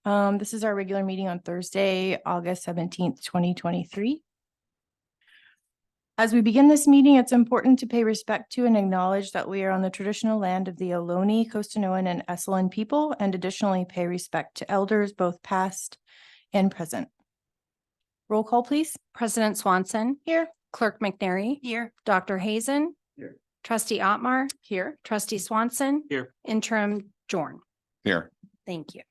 This is our regular meeting on Thursday, August 17th, 2023. As we begin this meeting, it's important to pay respect to and acknowledge that we are on the traditional land of the Ohlone, Costanoan, and Esselen people, and additionally pay respect to elders, both past and present. Roll call, please. President Swanson. Here. Clerk McNary. Here. Dr. Hazen. Here. Trustee Otmar. Here. Trustee Swanson. Here. Interim Jorn. Here. Thank you.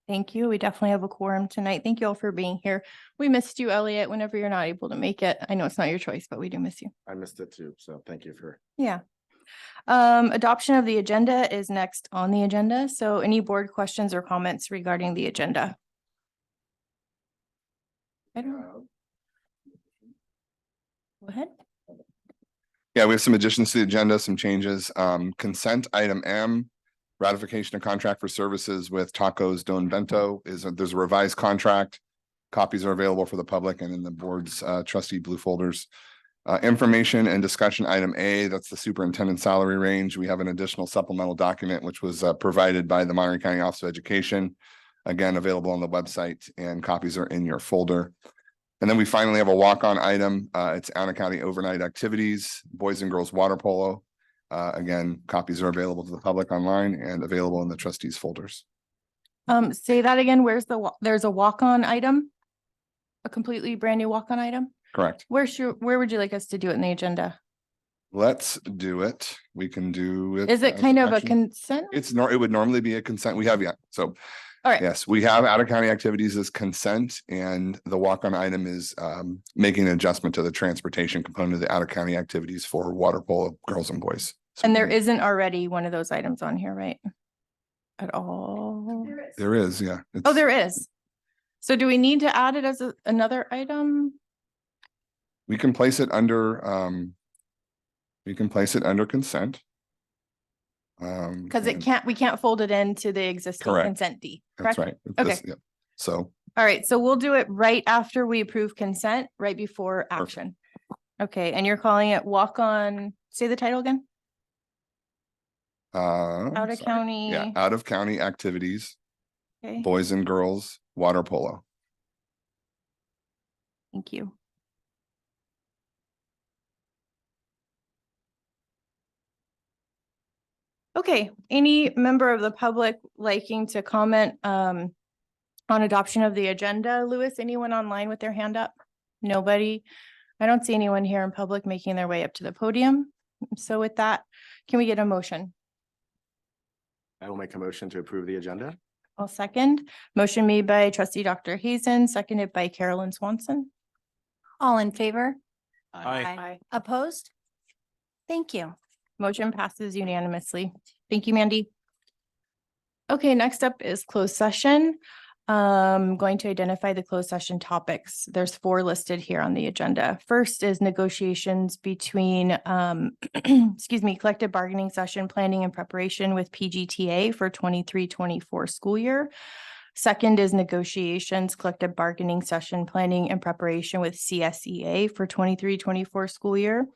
Thank you. We definitely have a quorum tonight. Thank you all for being here. We missed you, Elliot, whenever you're not able to make it. I know it's not your choice, but we do miss you. I missed it too, so thank you for. Yeah. Adoption of the agenda is next on the agenda. So any board questions or comments regarding the agenda? I don't know. Go ahead. Yeah, we have some additions to the agenda, some changes. Consent item M, ratification of contract for services with Tacos Don Bento there's a revised contract. Copies are available for the public and in the board's trustee blue folders. Information and discussion item A, that's the superintendent salary range. We have an additional supplemental document, which was provided by the Monterey County Office of Education. Again, available on the website, and copies are in your folder. And then we finally have a walk-on item. It's Anna County overnight activities, boys and girls water polo. Again, copies are available to the public online and available in the trustees folders. Say that again. There's a walk-on item? A completely brand new walk-on item? Correct. Where would you like us to do it in the agenda? Let's do it. We can do it. Is it kind of a actually, consent? it would normally be a consent. We have yet. So All right. yes, we have out of county activities as consent, and the walk-on item is making an adjustment to the transportation component of the out of county activities for water polo girls and boys. So And there isn't already one of those items on here, right? At all? there is, yeah. Oh, there is. So do we need to add it as another item? We can place it under consent. Because and we can't fold it into the existing Correct. consent D. That's Correct? right. Okay. Yeah. So All right. So we'll do it right after we approve consent, right before action. Okay. And you're calling it walk on, say the title again? Out of county. yeah, out of county activities, Okay. boys and girls water polo. Thank you. Okay, any member of the public liking to comment on adoption of the agenda? Louis, anyone online with their hand up? Nobody? I don't see anyone here in public making their way up to the podium. So with that, can we get a motion? I will make a motion to approve the agenda. I'll second. Motion made by trustee Dr. Hazen, seconded by Carolyn Swanson. All in favor? Aye. Opposed? Thank you. Motion passes unanimously. Thank you, Mandy. Okay, next up is closed session. Going to identify the closed session topics. There's 4 listed here on the agenda. First is negotiations between, excuse me, collective bargaining session planning and preparation with PGTA for 23-24 school year. Second is negotiations, collective bargaining session planning and preparation with CSEA for 23-24 school year.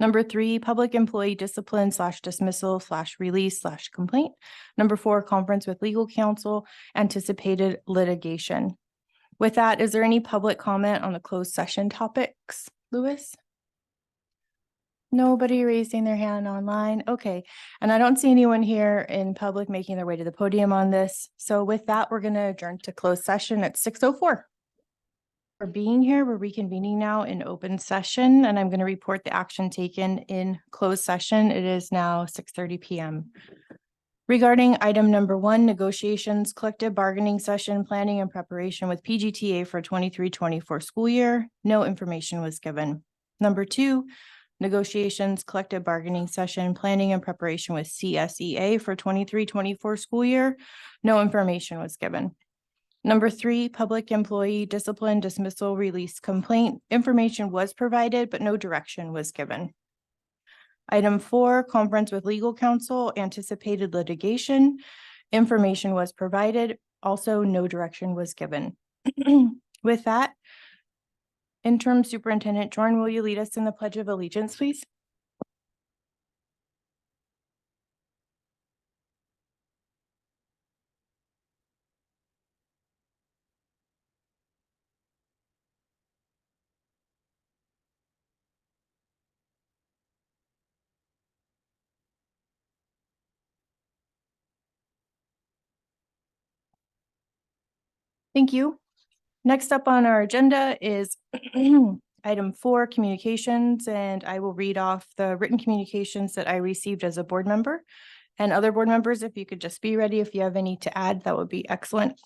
Number 3, public employee discipline / dismissal / release / complaint. Number 4, conference with legal counsel, anticipated litigation. With that, is there any public comment on the closed session topics, Louis? Nobody raising their hand online. Okay. And I don't see anyone here in public making their way to the podium on this. So with that, we're going to adjourn to closed session at 6:04. For being here, we're reconvening now in open session, and I'm going to report the action taken in closed session. It is now 6:30 p.m. Regarding item number 1, negotiations, collective bargaining session, planning and preparation with PGTA for 23-24 school year, no information was given. Number 2, negotiations, collective bargaining session, planning and preparation with CSEA for 23-24 school year, no information was given. Number 3, public employee discipline, dismissal, release, complaint. Information was provided, but no direction was given. Item 4, conference with legal counsel, anticipated litigation. Information was provided, also no direction was given. With that, Interim Superintendent Jorn, will you lead us in the Pledge of Allegiance, please? Thank you. Next up on our agenda is item 4, communications, and I will read off the written communications that I received as a board member. And other board members, if you could just be ready, if you have any to add, that would be excellent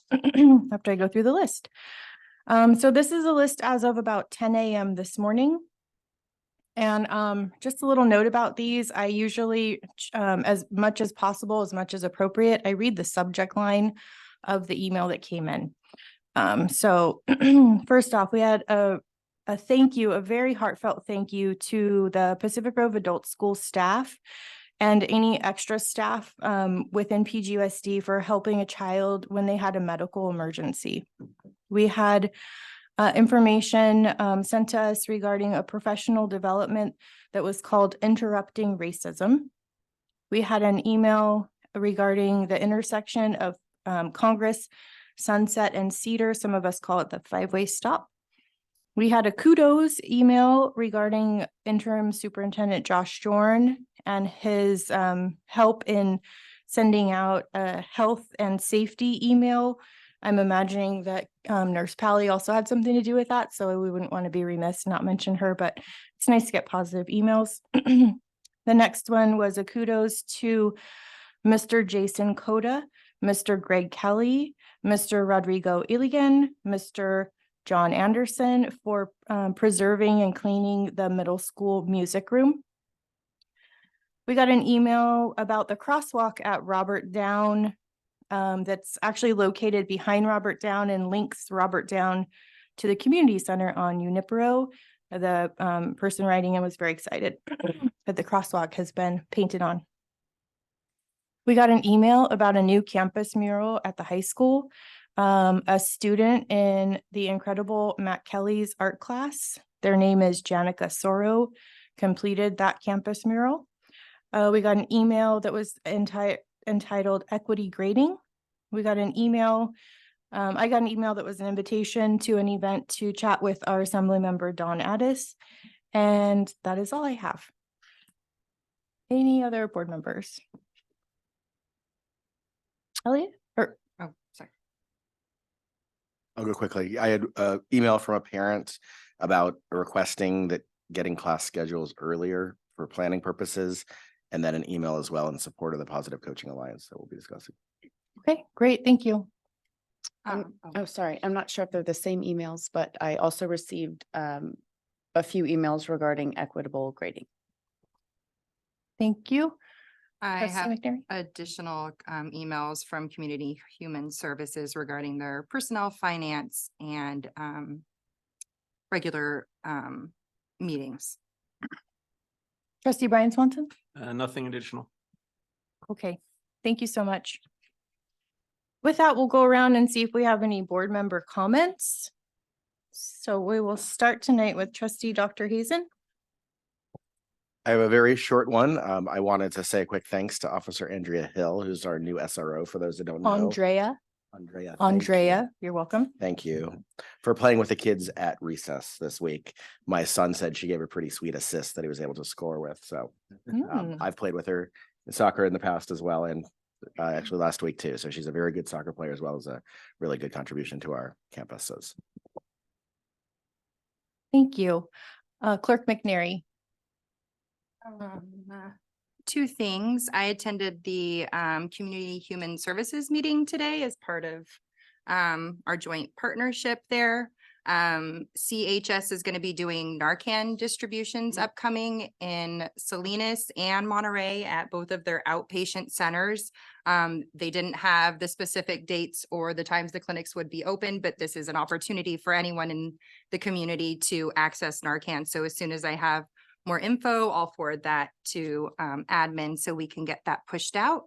after I go through the list. So this is a list as of about 10 a.m. this morning. And just a little note about these, I usually, as much as possible, as much as appropriate, I read the subject line of the email that came in. So first off, we had a thank you, a very heartfelt thank you to the Pacific Grove Adult School staff and any extra staff within PGUSD for helping a child when they had a medical emergency. We had information sent to us regarding a professional development that was called Interrupting Racism. We had an email regarding the intersection of Congress, Sunset, and Cedar. Some of us call it the 5-way stop. We had a kudos email regarding interim superintendent Josh Jorn and his help in sending out a health and safety email. I'm imagining that Nurse Pally also had something to do with that, so we wouldn't want to be remiss not mention her, but it's nice to get positive emails. The next one was a kudos to Mr. Jason Coda, Mr. Greg Kelly, Mr. Rodrigo Iligan, Mr. John Anderson for preserving and cleaning the middle school music room. We got an email about the crosswalk at Robert Down that's actually located behind Robert Down and links Robert Down to the community center on Unipero. The person writing in was very excited that the crosswalk has been painted on. We got an email about a new campus mural at the high school. A student in the incredible Matt Kelly's art class, their name is Janica Soro, completed that campus mural. We got an email that was entitled Equity Grading. We got an email, I got an email that was an invitation to an event to chat with our assembly member, Dawn Addis. And that is all I have. Any other board members? Elliot? Or, oh, sorry. I'll go quickly. I had an email from a parent about requesting that getting class schedules earlier for planning purposes, and then an email as well in support of the Positive Coaching Alliance that we'll be discussing. Okay, great. Thank you. Oh, sorry. I'm not sure if they're the same emails, but I also received a few emails regarding equitable grading. Thank you. I Trustee have McNary? additional emails from Community Human Services regarding their personnel, finance, and regular meetings. Trustee Brian Swanson? Nothing additional. Okay, thank you so much. With that, we'll go around and see if we have any board member comments. So we will start tonight with trustee Dr. Hazen. I have a very short one. I wanted to say a quick thanks to Officer Andrea Hill, who's our new SRO, for those that don't know. Andrea, Andrea. Thank you. you're welcome. Thank you for playing with the kids at recess this week. My son said she gave a pretty sweet assist that he was able to score with. So I've played with her in soccer in the past as well, and actually last week too. So she's a very good soccer player as well as a really good contribution to our campuses. Thank you. Clerk McNary. Two things. I attended the Community Human Services meeting today as part of our joint partnership there. CHS is going to be doing Narcan distributions upcoming in Salinas and Monterey at both of their outpatient centers. They didn't have the specific dates or the times the clinics would be open, but this is an opportunity for anyone in the community to access Narcan. So as soon as I have more info, I'll forward that to admin so we can get that pushed out.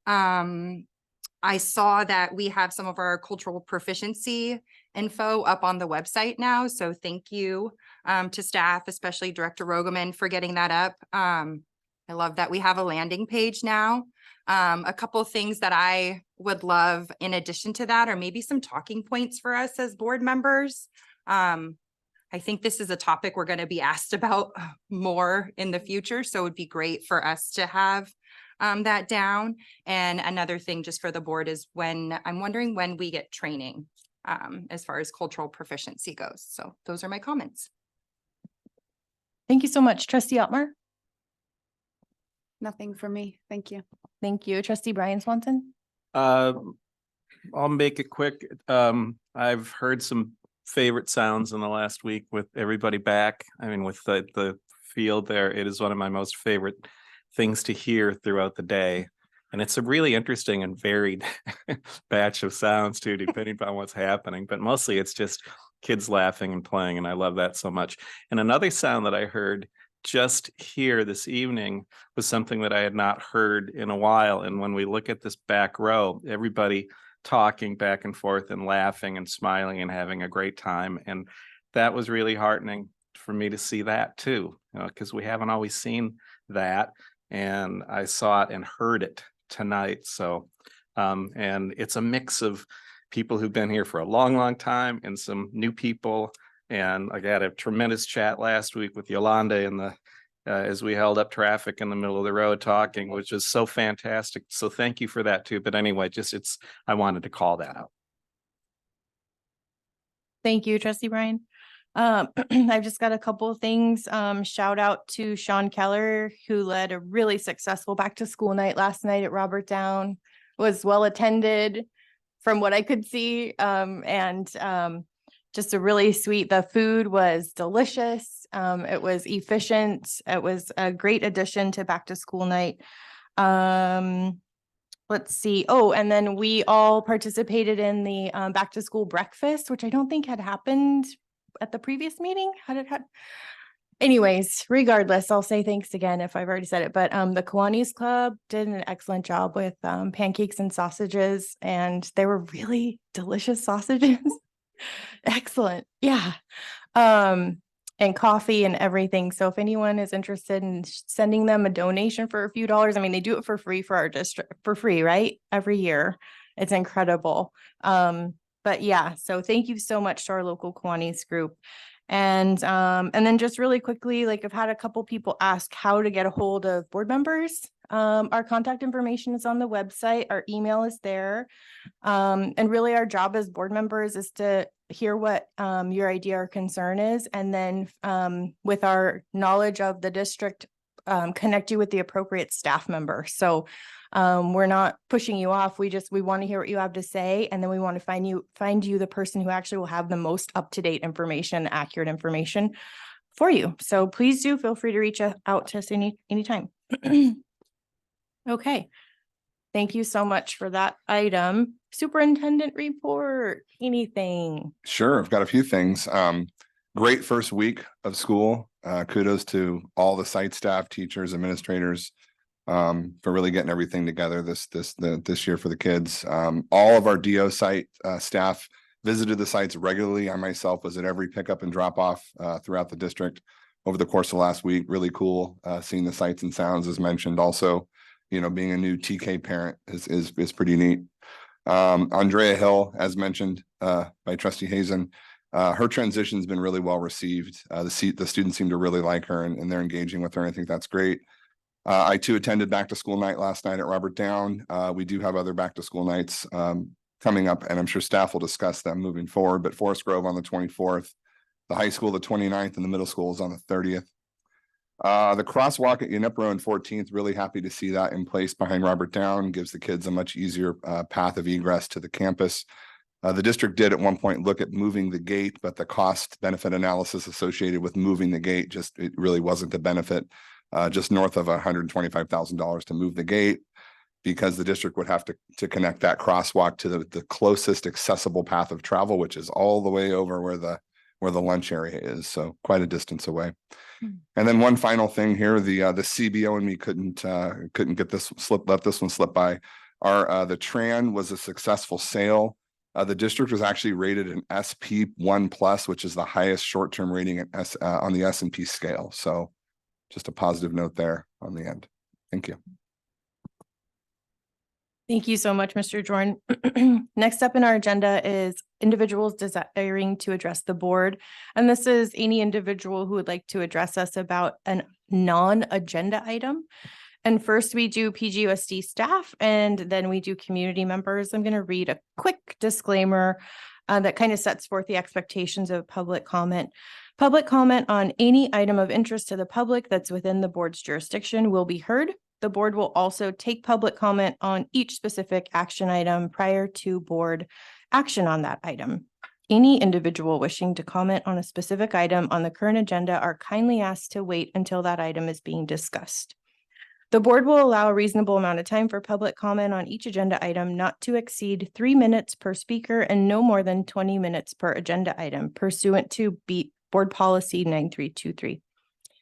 I saw that we have some of our cultural proficiency info up on the website now. So thank you to staff, especially Director Rogoman, for getting that up. I love that we have a landing page now. A couple of things that I would love in addition to that, or maybe some talking points for us as board members. I think this is a topic we're going to be asked about more in the future. So it would be great for us to have that down. And another thing just for the board is I'm wondering when we get training as far as cultural proficiency goes. So those are my comments. Thank you so much, trustee Otmar. Nothing for me. Thank you. Thank you, trustee Brian Swanson. I'll make it quick. I've heard some favorite sounds in the last week with everybody back. I mean, with the field there, it is one of my most favorite things to hear throughout the day. And it's a really interesting and varied batch of sounds too, depending on what's happening. But mostly it's just kids laughing and playing, and I love that so much. And another sound that I heard just here this evening was something that I had not heard in a while. And when we look at this back row, everybody talking back and forth and laughing and smiling and having a great time. And that was really heartening for me to see that too, because we haven't always seen that. And I saw it and heard it tonight. So, and it's a mix of people who've been here for a long, long time and some new people. And I had a tremendous chat last week with Yolanda in the as we held up traffic in the middle of the road talking, which is so fantastic. So thank you for that too. But anyway, I wanted to call that out. Thank you, trustee Brian. I've just got a couple of things. Shout out to Sean Keller, who led a really successful back to school night last night at Robert Down. Was well attended from what I could see. Just a really sweet, the food was delicious. It was efficient. It was a great addition to back to school night. Let's see. Oh, and then we all participated in the back to school breakfast, which I don't think had happened at the previous meeting. Anyways, regardless, I'll say thanks again if I've already said it, but the Kiwanis Club did an excellent job with pancakes and sausages, and they were really delicious sausages. Excellent. Yeah. And coffee and everything. So if anyone is interested in sending them a donation for a few dollars, I mean, they do it for free for our district, for free, right? Every year. It's incredible. But yeah, so thank you so much to our local Kiwanis group. And then just really quickly, like I've had a couple people ask how to get a hold of board members. Our contact information is on the website. Our email is there. And really our job as board members is to hear what your idea or concern is. And then with our knowledge of the district, connect you with the appropriate staff member. So we're not pushing you off. We want to hear what you have to say. And then we want to find you the person who actually will have the most up-to-date information, accurate information for you. So please do feel free to reach out to us anytime. Okay. Thank you so much for that item. Superintendent report, anything? Sure, I've got a few things. Great first week of school. Kudos to all the site staff, teachers, administrators, for really getting everything together this year for the kids. All of our DO site staff visited the sites regularly. I myself was at every pickup and drop off throughout the district over the course of last week. Really cool seeing the sights and sounds as mentioned. Also, being a new TK parent is pretty neat. Andrea Hill, as mentioned by trustee Hazen, her transition has been really well received. The students seem to really like her and they're engaging with her. And I think that's great. I too attended back to school night last night at Robert Down. We do have other back to school nights coming up, and I'm sure staff will discuss them moving forward. But Forest Grove on the 24th, the high school the 29th, and the middle school is on the 30th. The crosswalk at Unipro and 14th, really happy to see that in place behind Robert Down. Gives the kids a much easier path of egress to the campus. The district did at one point look at moving the gate, but the cost benefit analysis associated with moving the gate it really wasn't the benefit. Just north of $125,000 to move the gate, because the district would have to connect that crosswalk to the closest accessible path of travel, which is all the way over where the lunch area is. So quite a distance away. And then one final thing here, the CBO and me couldn't let this one slip by. The Tran was a successful sale. The district was actually rated an SP1+, which is the highest short-term rating on the S&P scale. So just a positive note there on the end. Thank you. Thank you so much, Mr. Jordan. Next up in our agenda is individuals desiring to address the board. And this is any individual who would like to address us about a non-agenda item. And first we do PGUSD staff, and then we do community members. I'm going to read a quick disclaimer. that kind of sets forth the expectations of public comment. Public comment on any item of interest to the public that's within the board's jurisdiction will be heard. The board will also take public comment on each specific action item prior to board action on that item. Any individual wishing to comment on a specific item on the current agenda are kindly asked to wait until that item is being discussed. The board will allow a reasonable amount of time for public comment on each agenda item not to exceed 3 minutes per speaker and no more than 20 minutes per agenda item pursuant to Board Policy 9323.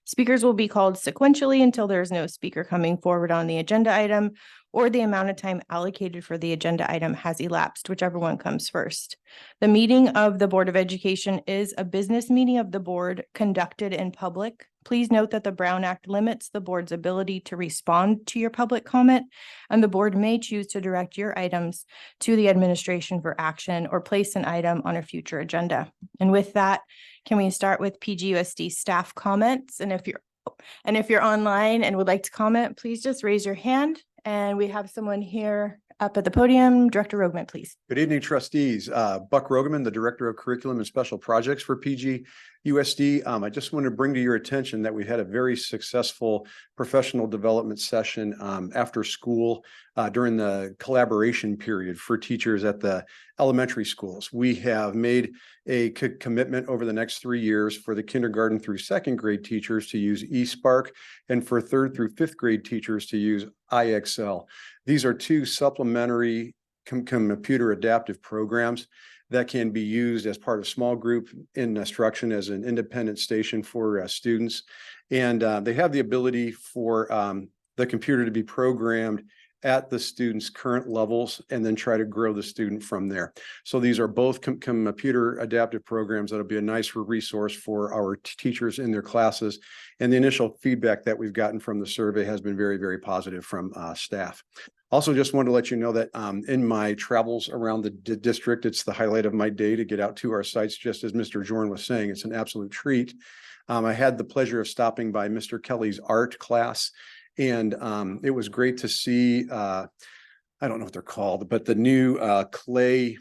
Speakers will be called sequentially until there is no speaker coming forward on the agenda item or the amount of time allocated for the agenda item has elapsed, whichever one comes first. The meeting of the Board of Education is a business meeting of the board conducted in public. Please note that the Brown Act limits the board's ability to respond to your public comment, and the board may choose to direct your items to the administration for action or place an item on a future agenda. And with that, can we start with PGUSD staff comments? And if you're online and would like to comment, please just raise your hand. And we have someone here up at the podium. Director Rogman, please. Good evening, trustees. Buck Rogeman, the Director of Curriculum and Special Projects for PGUSD. I just want to bring to your attention that we had a very successful professional development session after school during the collaboration period for teachers at the elementary schools. We have made a commitment over the next 3 years for the kindergarten through second grade teachers to use eSpark and for third through fifth grade teachers to use IXL. These are two supplementary computer adaptive programs that can be used as part of small group instruction as an independent station for students. And they have the ability for the computer to be programmed at the student's current levels and then try to grow the student from there. So these are both computer adaptive programs that'll be a nice resource for our teachers in their classes. And the initial feedback that we've gotten from the survey has been very, very positive from staff. Also, just wanted to let you know that in my travels around the district, it's the highlight of my day to get out to our sites, just as Mr. Jorn was saying. It's an absolute treat. I had the pleasure of stopping by Mr. Kelly's art class, and it was great to see, I don't know what they're called, but the new clay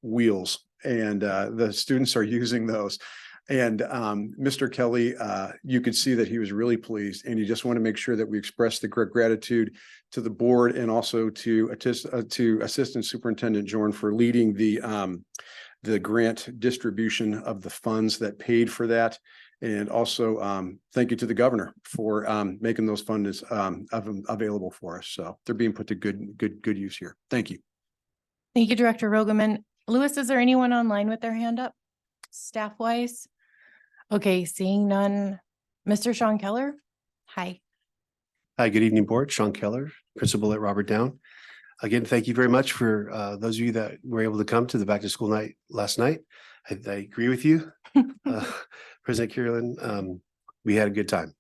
wheels, and the students are using those. And Mr. Kelly, you could see that he was really pleased, and you just want to make sure that we express the gratitude to the board and also to Assistant Superintendent Jorn for leading the grant distribution of the funds that paid for that. And also thank you to the governor for making those funds available for us. So they're being put to good use here. Thank you. Thank you, Director Rogeman. Lewis, is there anyone online with their hand up, staff-wise? Okay, seeing none. Mr. Sean Keller? Hi. Hi, good evening, board. Sean Keller, principal at Robert Down. Again, thank you very much for those of you that were able to come to the back to school night last night. I agree with you, President Kierland. We had a good time.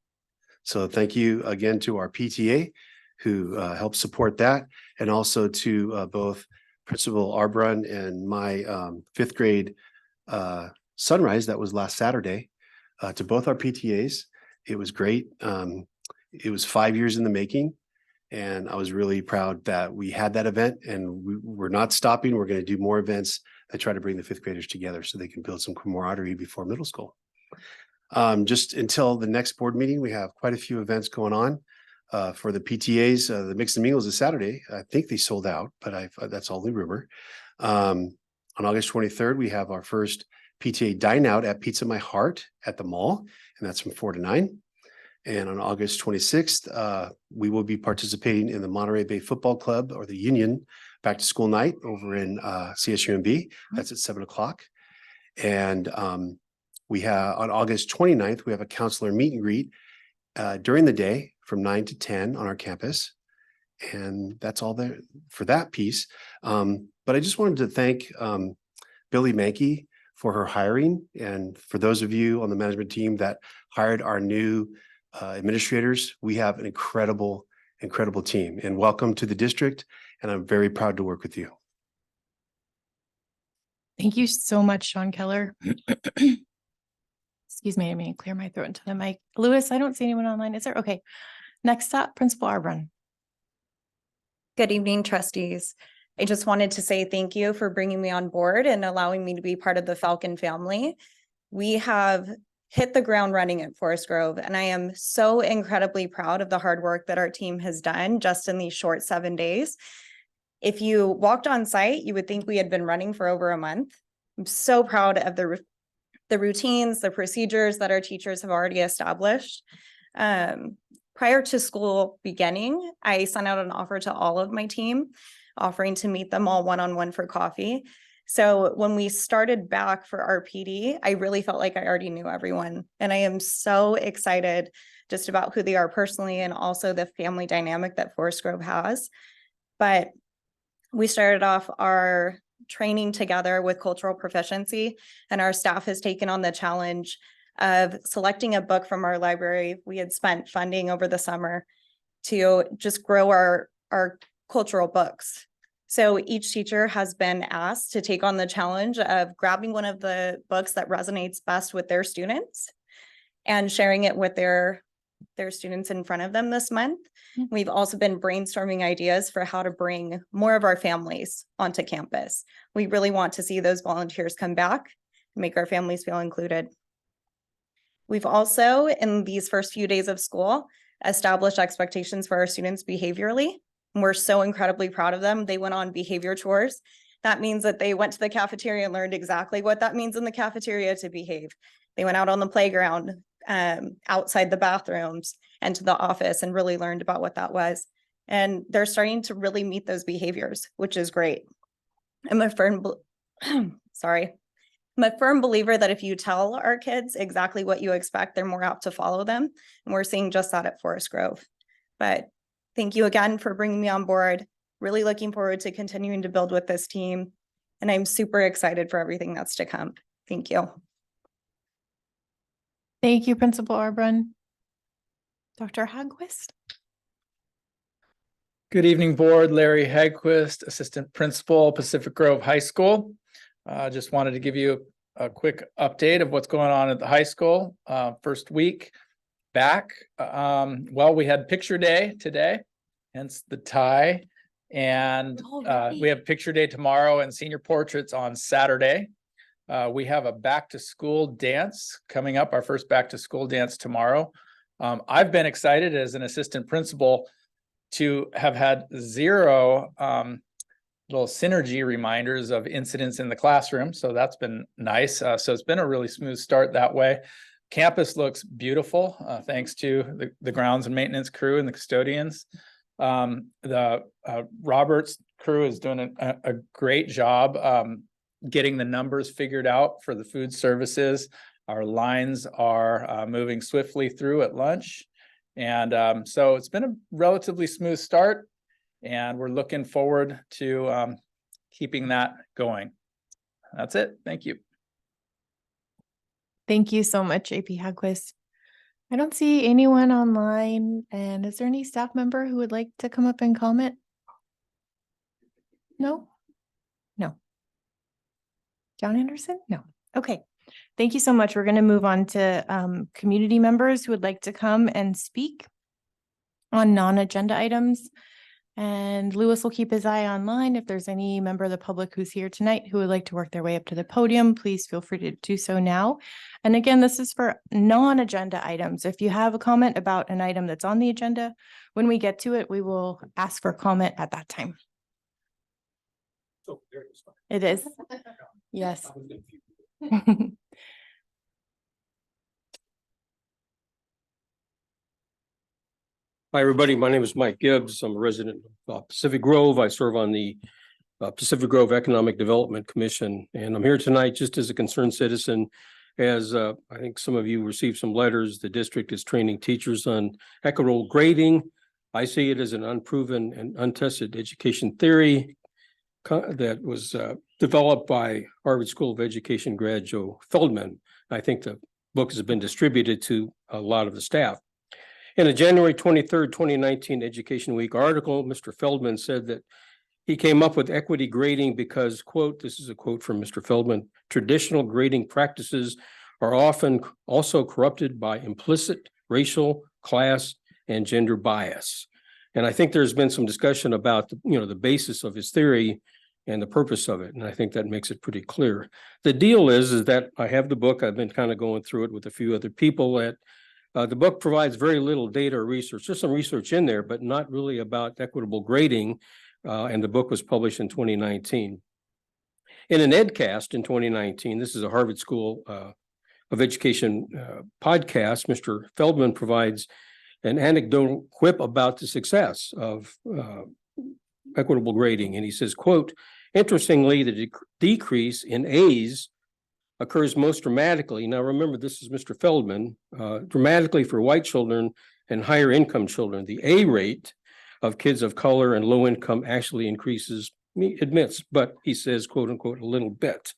So thank you again to our PTA who helped support that, and also to both Principal Arbrun and my fifth grade sunrise that was last Saturday. To both our PTAs, it was great. It was 5 years in the making, and I was really proud that we had that event, and we're not stopping. We're going to do more events that try to bring the fifth graders together so they can build some camaraderie before middle school. Just until the next board meeting, we have quite a few events going on for the PTAs. The Mix and Mingles is Saturday. I think they sold out, but that's only rumor. On August 23rd, we have our first PTA dine out at Pizza My Heart at the mall, and that's from 4 to 9. And on August 26th, we will be participating in the Monterey Bay Football Club, or the Union, back to school night over in CSUMB. That's at 7 o'clock. And we have on August 29th, we have a counselor meet and greet during the day from 9 to 10 on our campus. And that's all there for that piece. But I just wanted to thank Billy Mankey for her hiring, and for those of you on the management team that hired our new administrators. We have an incredible team, and welcome to the district. And I'm very proud to work with you. Thank you so much, Sean Keller. Excuse me, I may clear my throat into the mic. Lewis, I don't see anyone online. Is there? Okay. Next up, Principal Arbrun. Good evening, trustees. I just wanted to say thank you for bringing me on board and allowing me to be part of the Falcon family. We have hit the ground running at Forest Grove, and I am so incredibly proud of the hard work that our team has done just in these short 7 days. If you walked on site, you would think we had been running for over a month. I'm so proud of the routines, the procedures that our teachers have already established. Prior to school beginning, I sent out an offer to all of my team, offering to meet them all one-on-one for coffee. So when we started back for our PD, I really felt like I already knew everyone. And I am so excited just about who they are personally and also the family dynamic that Forest Grove has. But we started off our training together with cultural proficiency, and our staff has taken on the challenge of selecting a book from our library. We had spent funding over the summer to just grow our cultural books. So each teacher has been asked to take on the challenge of grabbing one of the books that resonates best with their students and sharing it with their students in front of them this month. We've also been brainstorming ideas for how to bring more of our families onto campus. We really want to see those volunteers come back, make our families feel included. We've also, in these first few days of school, established expectations for our students behaviorally. And we're so incredibly proud of them. They went on behavior tours. That means that they went to the cafeteria and learned exactly what that means in the cafeteria to behave. They went out on the playground, outside the bathrooms and to the office and really learned about what that was. And they're starting to really meet those behaviors, which is great. I'm a firm believer that if you tell our kids exactly what you expect, they're more apt to follow them. And we're seeing just that at Forest Grove. But thank you again for bringing me on board. Really looking forward to continuing to build with this team. And I'm super excited for everything that's to come. Thank you. Thank you, Principal Arbrun. Dr. Hagquist. Good evening, Board. Larry Hagquist, Assistant Principal, Pacific Grove High School. Just wanted to give you a quick update of what's going on at the high school. First week back. Well, we had picture day today, hence the tie. And we have picture day tomorrow and senior portraits on Saturday. We have a back to school dance coming up, our first back to school dance tomorrow. I've been excited as an assistant principal to have had zero little synergy reminders of incidents in the classroom. So that's been nice. So it's been a really smooth start that way. Campus looks beautiful, thanks to the grounds and maintenance crew and the custodians. The Roberts crew is doing a great job getting the numbers figured out for the food services. Our lines are moving swiftly through at lunch. And so it's been a relatively smooth start, and we're looking forward to keeping that going. That's it. Thank you. Thank you so much, AP Hagquist. I don't see anyone online. And is there any staff member who would like to come up and comment? No? No. John Anderson? No. Okay. Thank you so much. We're going to move on to community members who would like to come and speak on non-agenda items. And Lewis will keep his eye online. If there's any member of the public who's here tonight who would like to work their way up to the podium, please feel free to do so now. And again, this is for non-agenda items. If you have a comment about an item that's on the agenda, when we get to it, we will ask for comment at that time. Oh, there it is. It is. Yes. Hi, everybody. My name is Mike Gibbs. I'm a resident of Pacific Grove. I serve on the Pacific Grove Economic Development Commission, and I'm here tonight just as a concerned citizen. As I think some of you received some letters, the district is training teachers on equitable grading. I see it as an unproven and untested education theory that was developed by Harvard School of Education grad Joe Feldman. I think the book has been distributed to a lot of the staff. In a January 23rd, 2019 Education Week article, Mr. Feldman said that he came up with equity grading because, quote, this is a quote from Mr. Feldman, traditional grading practices are often also corrupted by implicit racial, class, and gender bias. And I think there's been some discussion about, the basis of his theory and the purpose of it. And I think that makes it pretty clear. The deal is that I have the book. I've been kind of going through it with a few other people that the book provides very little data or research. There's some research in there, but not really about equitable grading. And the book was published in 2019. In an EdCast in 2019, this is a Harvard School of Education podcast, Mr. Feldman provides an anecdotal quip about the success of equitable grading. And he says, quote, interestingly, the decrease in A's occurs most dramatically. Now, remember, this is Mr. Feldman, dramatically for white children and higher income children. The A rate of kids of color and low income actually increases, he admits, but he says, quote unquote, a little bit.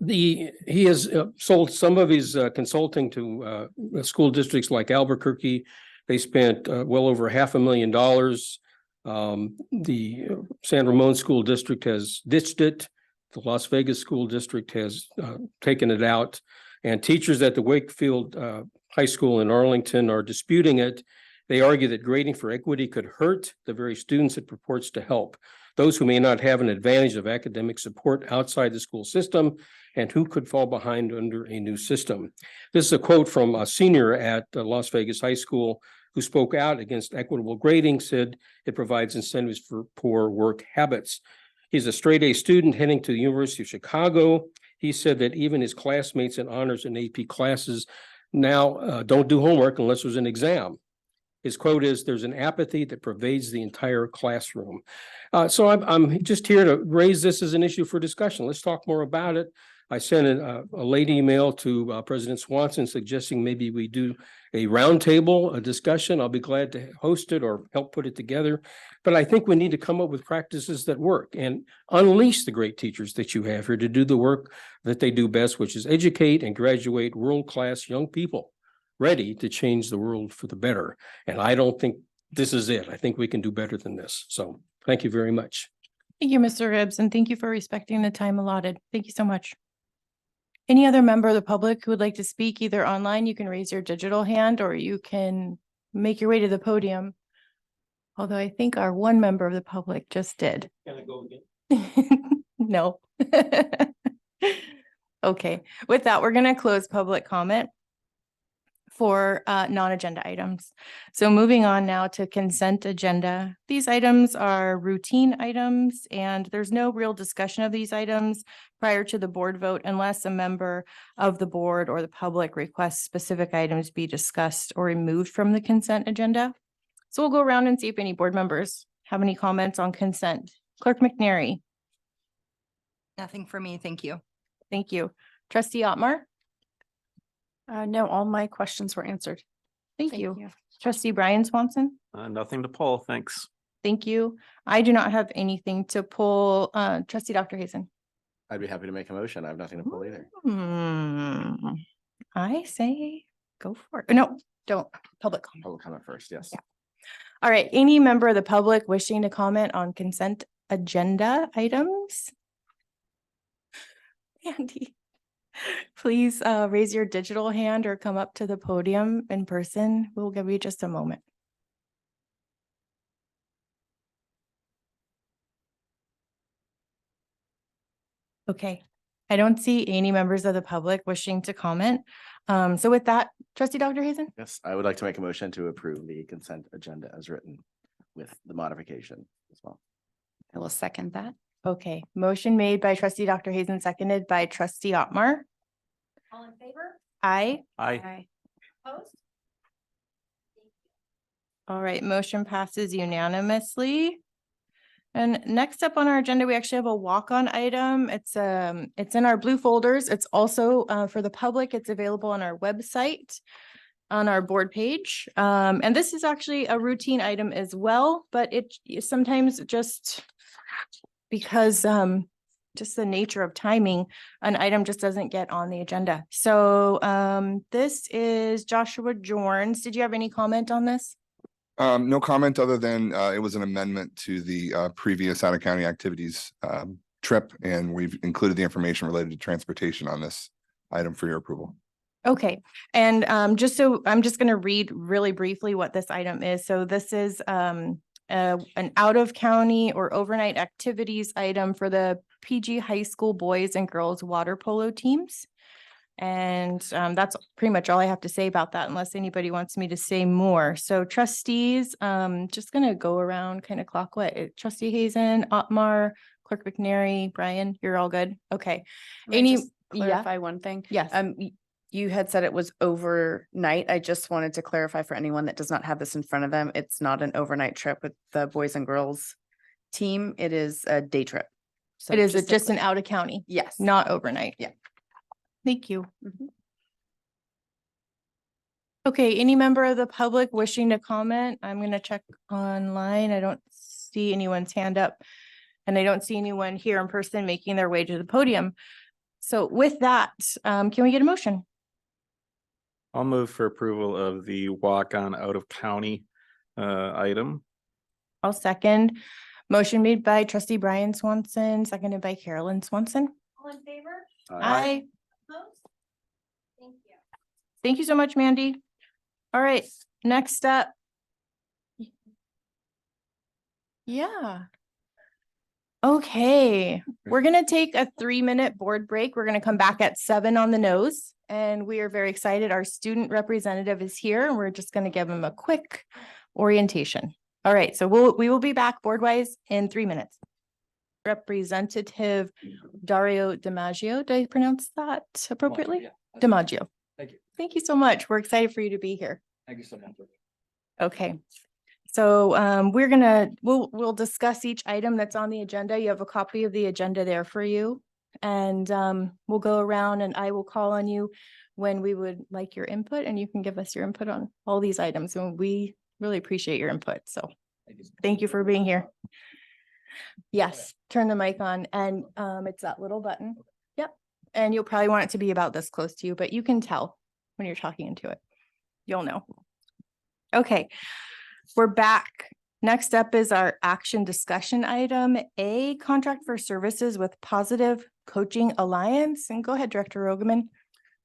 He has sold some of his consulting to school districts like Albuquerque. They spent well over $500,000. The San Ramon School District has ditched it. The Las Vegas School District has taken it out. And teachers at the Wakefield High School in Arlington are disputing it. They argue that grading for equity could hurt the very students it purports to help, those who may not have an advantage of academic support outside the school system and who could fall behind under a new system. This is a quote from a senior at Las Vegas High School who spoke out against equitable grading, said it provides incentives for poor work habits. He's a straight A student heading to the University of Chicago. He said that even his classmates in honors and AP classes now don't do homework unless there's an exam. His quote is, "There's an apathy that pervades the entire classroom." So I'm just here to raise this as an issue for discussion. Let's talk more about it. I sent a late email to President Swanson suggesting maybe we do a roundtable, a discussion. I'll be glad to host it or help put it together. But I think we need to come up with practices that work and unleash the great teachers that you have here to do the work that they do best, which is educate and graduate world-class young people ready to change the world for the better. And I don't think this is it. I think we can do better than this. So thank you very much. Thank you, Mr. Gibbs, and thank you for respecting the time allotted. Thank you so much. Any other member of the public who would like to speak either online, you can raise your digital hand or you can make your way to the podium. Although I think our one member of the public just did. Can I go again? No. Okay, with that, we're going to close public comment for non-agenda items. So moving on now to consent agenda. These items are routine items and there's no real discussion of these items prior to the board vote unless a member of the board or the public requests specific items be discussed or removed from the consent agenda. So we'll go around and see if any board members have any comments on consent. Clerk McNary. Nothing for me. Thank you. Thank you. Trustee Otmar. No, all my questions were answered. Thank you. Trustee Brian Swanson. Nothing to pull, thanks. Thank you. I do not have anything to pull. Trustee Dr. Hazen. I'd be happy to make a motion. I have nothing to pull either. I say go for it. No, don't. Public comment. Public comment first, yes. Yeah. All right. Any member of the public wishing to comment on consent agenda items? Andy, please raise your digital hand or come up to the podium in person. We'll give you just a moment. Okay, I don't see any members of the public wishing to comment. So with that, Trustee Dr. Hazen? Yes, I would like to make a motion to approve the consent agenda as written with the modification as well. I will second that. Okay, motion made by Trustee Dr. Hazen, seconded by Trustee Otmar. All in favor? Aye. Aye. Opposed? All right, motion passes unanimously. And next up on our agenda, we actually have a walk-on item. It's in our blue folders. It's also for the public. It's available on our website, on our board page. And this is actually a routine item as well, but it sometimes just because just the nature of timing, an item just doesn't get on the agenda. So this is Joshua Jorns. Did you have any comment on this? No comment other than it was an amendment to the previous out of county activities trip, and we've included the information related to transportation on this item for your approval. Okay, and just so, I'm just gonna read really briefly what this item is. So this is an out of county or overnight activities item for the PG High School boys and girls water polo teams. And that's pretty much all I have to say about that, unless anybody wants me to say more. So trustees, just gonna go around kind of clockwise. Trustee Hazen, Otmar, Clerk McNary, Brian, you're all good? Okay. May I Any, just clarify one thing? yes. You had said it was overnight. I just wanted to clarify for anyone that does not have this in front of them. It's not an overnight trip with the boys and girls team. It is a day trip. So It is to just an clar- out of county, Yes. not overnight. Yeah. Thank you. Mhm. Okay, any member of the public wishing to comment? I'm gonna check online. I don't see anyone's hand up. And I don't see anyone here in person making their way to the podium. So with that, can we get a motion? I'll move for approval of the walk-on out of county item. I'll second. Motion made by trustee Brian Swanson, seconded by Carolyn Swanson. All in favor? Aye. Opposed? Thank you. Thank you so much, Mandy. All right, next up. Yeah. Okay, we're gonna take a 3-minute board break. We're gonna come back at 7 on the nose. And we are very excited. Our student representative is here and we're just gonna give him a quick orientation. All right, so we will be back board wise in 3 minutes. Representative Dario DiMaggio, did I pronounce that appropriately? DiMaggio. Thank you. Thank you so much. We're excited for you to be here. Thank you so much. Okay. So we'll discuss each item that's on the agenda. You have a copy of the agenda there for you. And we'll go around and I will call on you when we would like your input and you can give us your input on all these items. And we really appreciate your input. So thank you for being here. Yes, turn the mic on and it's that little button. Yep. And you'll probably want it to be about this close to you, but you can tell when you're talking into it. You'll know. Okay, we're back. Next up is our action discussion item, A, contract for services with Positive Coaching Alliance. And go ahead, Director Rogeman.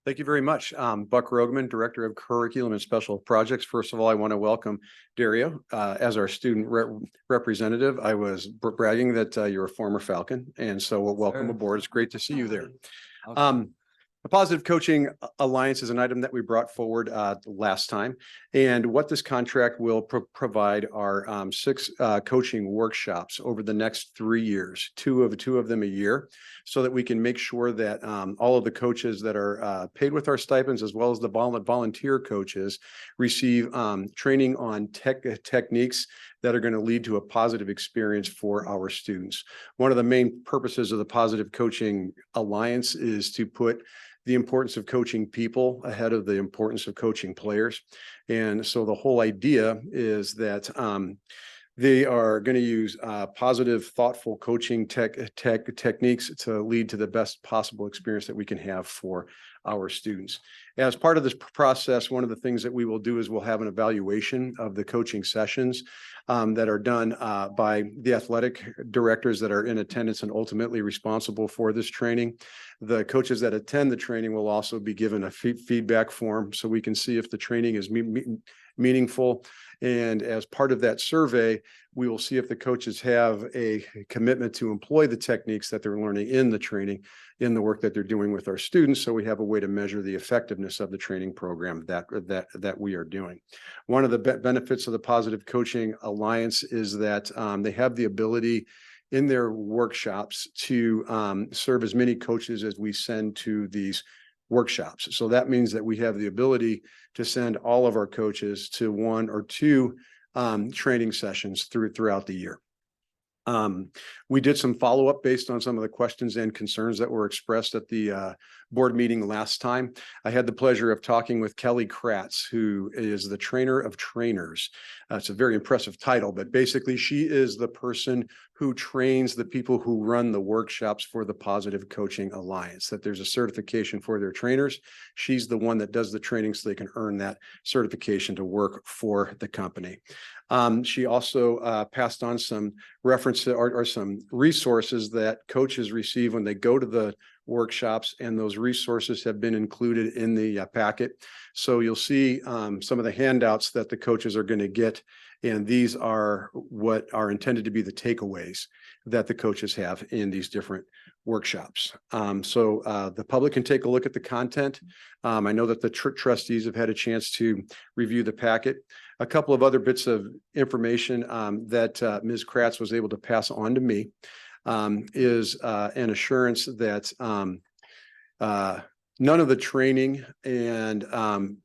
Thank you very much. Buck Rogeman, Director of Curriculum and Special Projects. First of all, I want to welcome Dario as our student representative. I was bragging that you're a former Falcon, and so welcome aboard. It's great to see you there. The Positive Coaching Alliance is an item that we brought forward last time. And what this contract will provide are 6 coaching workshops over the next 3 years, two of them a year, so that we can make sure that all of the coaches that are paid with our stipends, as well as the volunteer coaches, receive training on techniques that are going to lead to a positive experience for our students. One of the main purposes of the Positive Coaching Alliance is to put the importance of coaching people ahead of the importance of coaching players. And so the whole idea is that they are going to use positive, thoughtful coaching techniques to lead to the best possible experience that we can have for our students. As part of this process, one of the things that we will do is we'll have an evaluation of the coaching sessions that are done by the athletic directors that are in attendance and ultimately responsible for this training. The coaches that attend the training will also be given a feedback form so we can see if the training is meaningful. And as part of that survey, we will see if the coaches have a commitment to employ the techniques that they're learning in the training, in the work that they're doing with our students. So we have a way to measure the effectiveness of the training program that we are doing. One of the benefits of the Positive Coaching Alliance is that they have the ability in their workshops to serve as many coaches as we send to these workshops. So that means that we have the ability to send all of our coaches to 1 or 2 training sessions throughout the year. We did some follow-up based on some of the questions and concerns that were expressed at the board meeting last time. I had the pleasure of talking with Kelly Kratz, who is the trainer of trainers. It's a very impressive title, but basically she is the person who trains the people who run the workshops for the Positive Coaching Alliance, that there's a certification for their trainers. She's the one that does the training so they can earn that certification to work for the company. She also passed on some reference or some resources that coaches receive when they go to the workshops, and those resources have been included in the packet. So you'll see some of the handouts that the coaches are going to get, and these are what are intended to be the takeaways that the coaches have in these different workshops. So the public can take a look at the content. I know that the trustees have had a chance to review the packet. A couple of other bits of information that Ms. Kratz was able to pass on to me is an assurance that none of the training and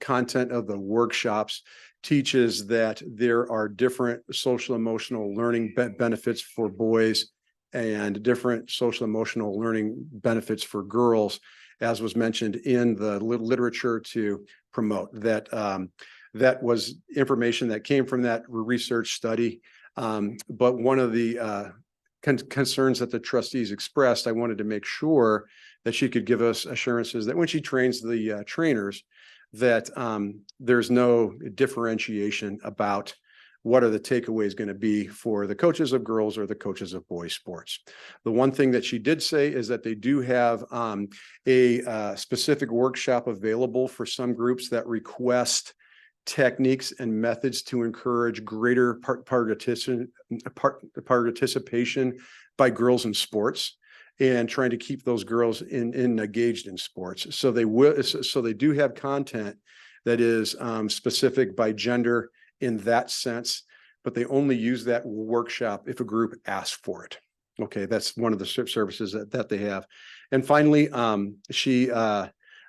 content of the workshops teaches that there are different social emotional learning benefits for boys and different social emotional learning benefits for girls, as was mentioned in the literature to promote that. That was information that came from that research study. But one of the concerns that the trustees expressed, I wanted to make sure that she could give us assurances that when she trains the trainers, that there's no differentiation about what are the takeaways going to be for the coaches of girls or the coaches of boys sports. The one thing that she did say is that they do have a specific workshop available for some groups that request techniques and methods to encourage greater participation by girls in sports, and trying to keep those girls engaged in sports. So they do have content that is specific by gender in that sense, but they only use that workshop if a group asks for it. Okay, that's one of the services that they have. And finally, she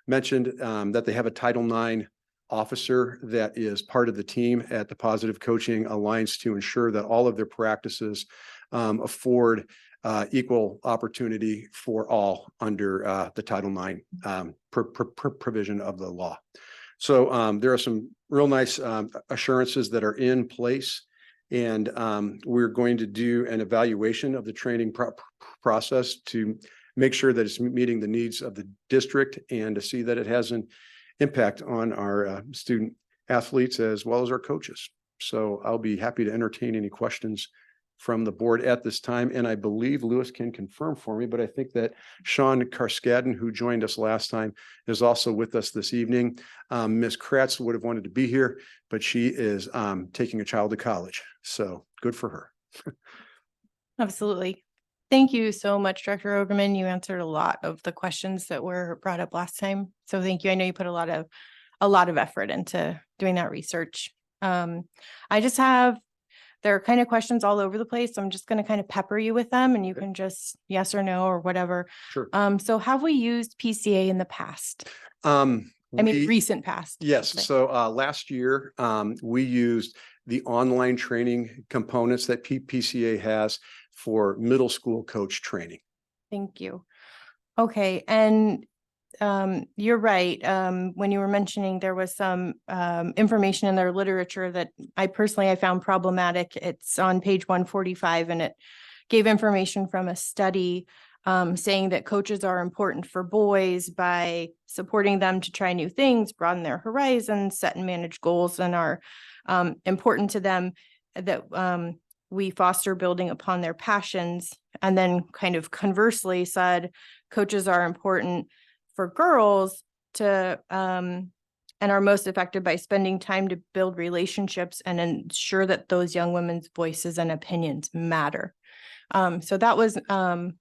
mentioned that they have a Title IX officer that is part of the team at the Positive Coaching Alliance to ensure that all of their practices afford equal opportunity for all under the Title IX provision of the law. So there are some real nice assurances that are in place, and we're going to do an evaluation of the training process to make sure that it's meeting the needs of the district and to see that it has an impact on our student athletes as well as our coaches. So I'll be happy to entertain any questions from the board at this time. And I believe Lewis can confirm for me, but I think that Sean Karskadden, who joined us last time, is also with us this evening. Ms. Kratz would have wanted to be here, but she is taking a child to college. So good for her. Absolutely. Thank you so much, Director Ogerman. You answered a lot of the questions that were brought up last time. So thank you. I know you put a lot of effort into doing that research. There are kind of questions all over the place. So I'm just going to kind of pepper you with them, and you can just yes or no or whatever. Sure. So have we used PCA in the past? Recent past. Yes. So last year, we used the online training components that PCA has for middle school coach training. Thank you. Okay. And you're right. When you were mentioning there was some information in their literature that I found problematic. It's on page 145, and it gave information from a study saying that coaches are important for boys by supporting them to try new things, broaden their horizons, set and manage goals, and are important to them, that we foster building upon their passions. And then kind of conversely said, coaches are important for girls to and are most affected by spending time to build relationships and ensure that those young women's voices and opinions matter. So that was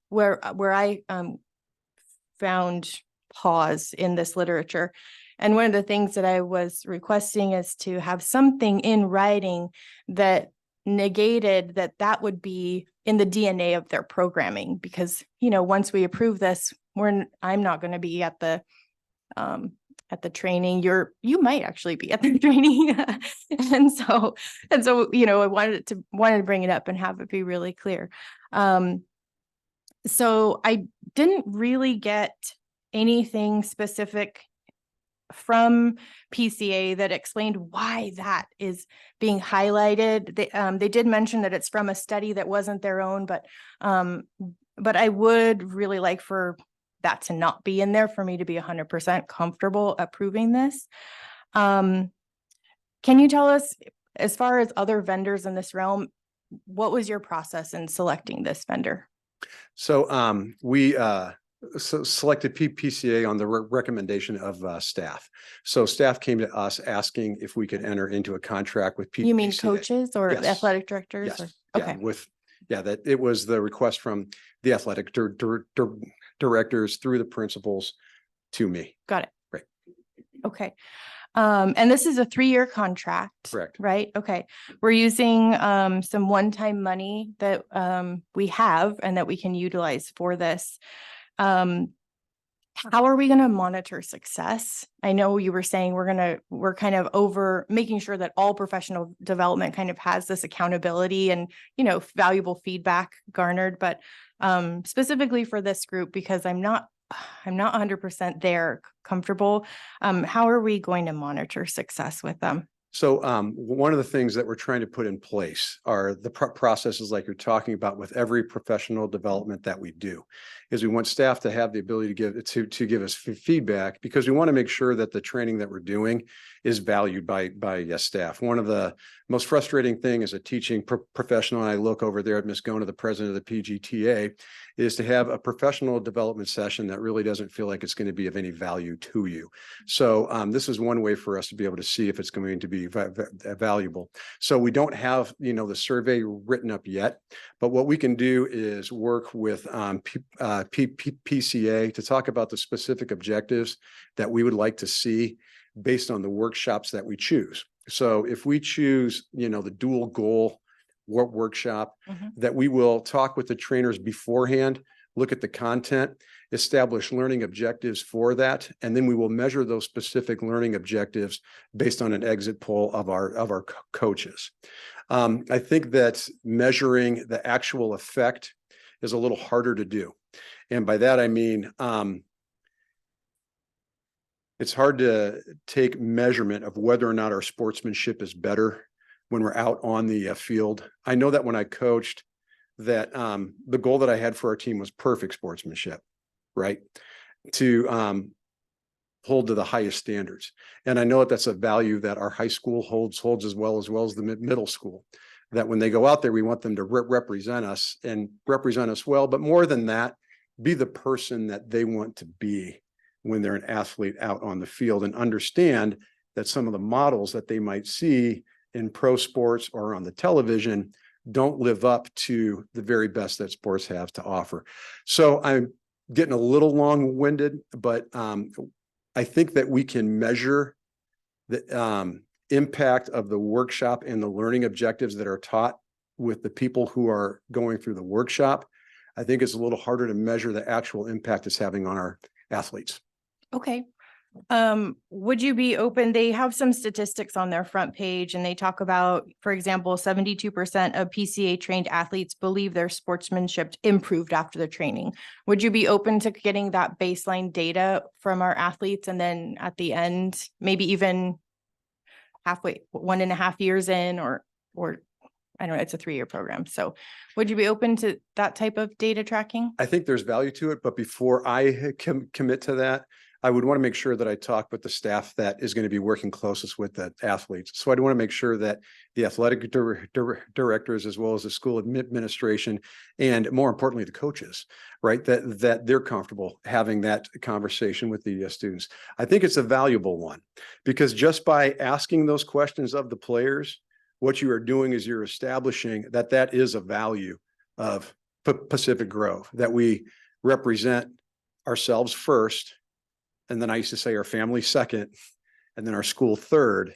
where I found pause in this literature. And one of the things that I was requesting is to have something in writing that negated that would be in the DNA of their programming, because, once we approve this, I'm not going to be at the training. You might actually be at the training. and so, I wanted to bring it up and have it be really clear. So I didn't really get anything specific from PCA that explained why that is being highlighted. They did mention that it's from a study that wasn't their own, but I would really like for that to not be in there for me to be 100% comfortable approving this. Can you tell us, as far as other vendors in this realm, what was your process in selecting this vendor? So we selected PCA on the recommendation of staff. So staff came to us asking if we could enter into a contract with PCA. You mean coaches or Yes. athletic directors? Yes. Or- Yeah, Okay. that it was the request from the athletic directors through the principals to me. Got it. Right. Okay. And this is a 3-year contract. Correct. Right? Okay. We're using some one-time money that we have and that we can utilize for this. How are we going to monitor success? I know you were saying we're kind of over making sure that all professional development kind of has this accountability and, valuable feedback garnered, but specifically for this group, because I'm not 100% there comfortable. How are we going to monitor success with them? So one of the things that we're trying to put in place are the processes like you're talking about with every professional development that we do, is we want staff to have the ability to give us feedback, because we want to make sure that the training that we're doing is valued by staff. One of the most frustrating thing as a teaching professional, and I look over there at Ms. Gona, the president of the PGTA, is to have a professional development session that really doesn't feel like it's going to be of any value to you. So this is one way for us to be able to see if it's going to be valuable. So we don't have, the survey written up yet, but what we can do is work with PCA to talk about the specific objectives that we would like to see based on the workshops that we choose. So if we choose, the dual goal workshop, that we will talk with the trainers beforehand, look at the content, establish learning objectives for that, and then we will measure those specific learning objectives based on an exit poll of our coaches. I think that measuring the actual effect is a little harder to do. And by that, I mean, it's hard to take measurement of whether or not our sportsmanship is better when we're out on the field. I know that when I coached, that the goal that I had for our team was perfect sportsmanship, right? To hold to the highest standards. And I know that that's a value that our high school holds as well as the middle school, that when they go out there, we want them to represent us well, but more than that, be the person that they want to be when they're an athlete out on the field, and understand that some of the models that they might see in pro sports or on the television don't live up to the very best that sports have to offer. So I'm getting a little long-winded, but I think that we can measure the impact of the workshop and the learning objectives that are taught with the people who are going through the workshop. I think it's a little harder to measure the actual impact it's having on our athletes. Okay. Would you be open? They have some statistics on their front page, and they talk about, for example, 72% of PCA trained athletes believe their sportsmanship improved after the training. Would you be open to getting that baseline data from our athletes? And then at the end, maybe even halfway, 1.5 years in, or I don't know, it's a 3-year program. So would you be open to that type of data tracking? I think there's value to it, but before I commit to that, I would want to make sure that I talk with the staff that is going to be working closest with the athletes. So I'd want to make sure that the athletic directors, as well as the school administration, and more importantly, the coaches, right, that they're comfortable having that conversation with the students. I think it's a valuable one, because just by asking those questions of the players, what you are doing is you're establishing that is a value of Pacific Grove, that we represent ourselves first. And then I used to say our family second, and then our school third,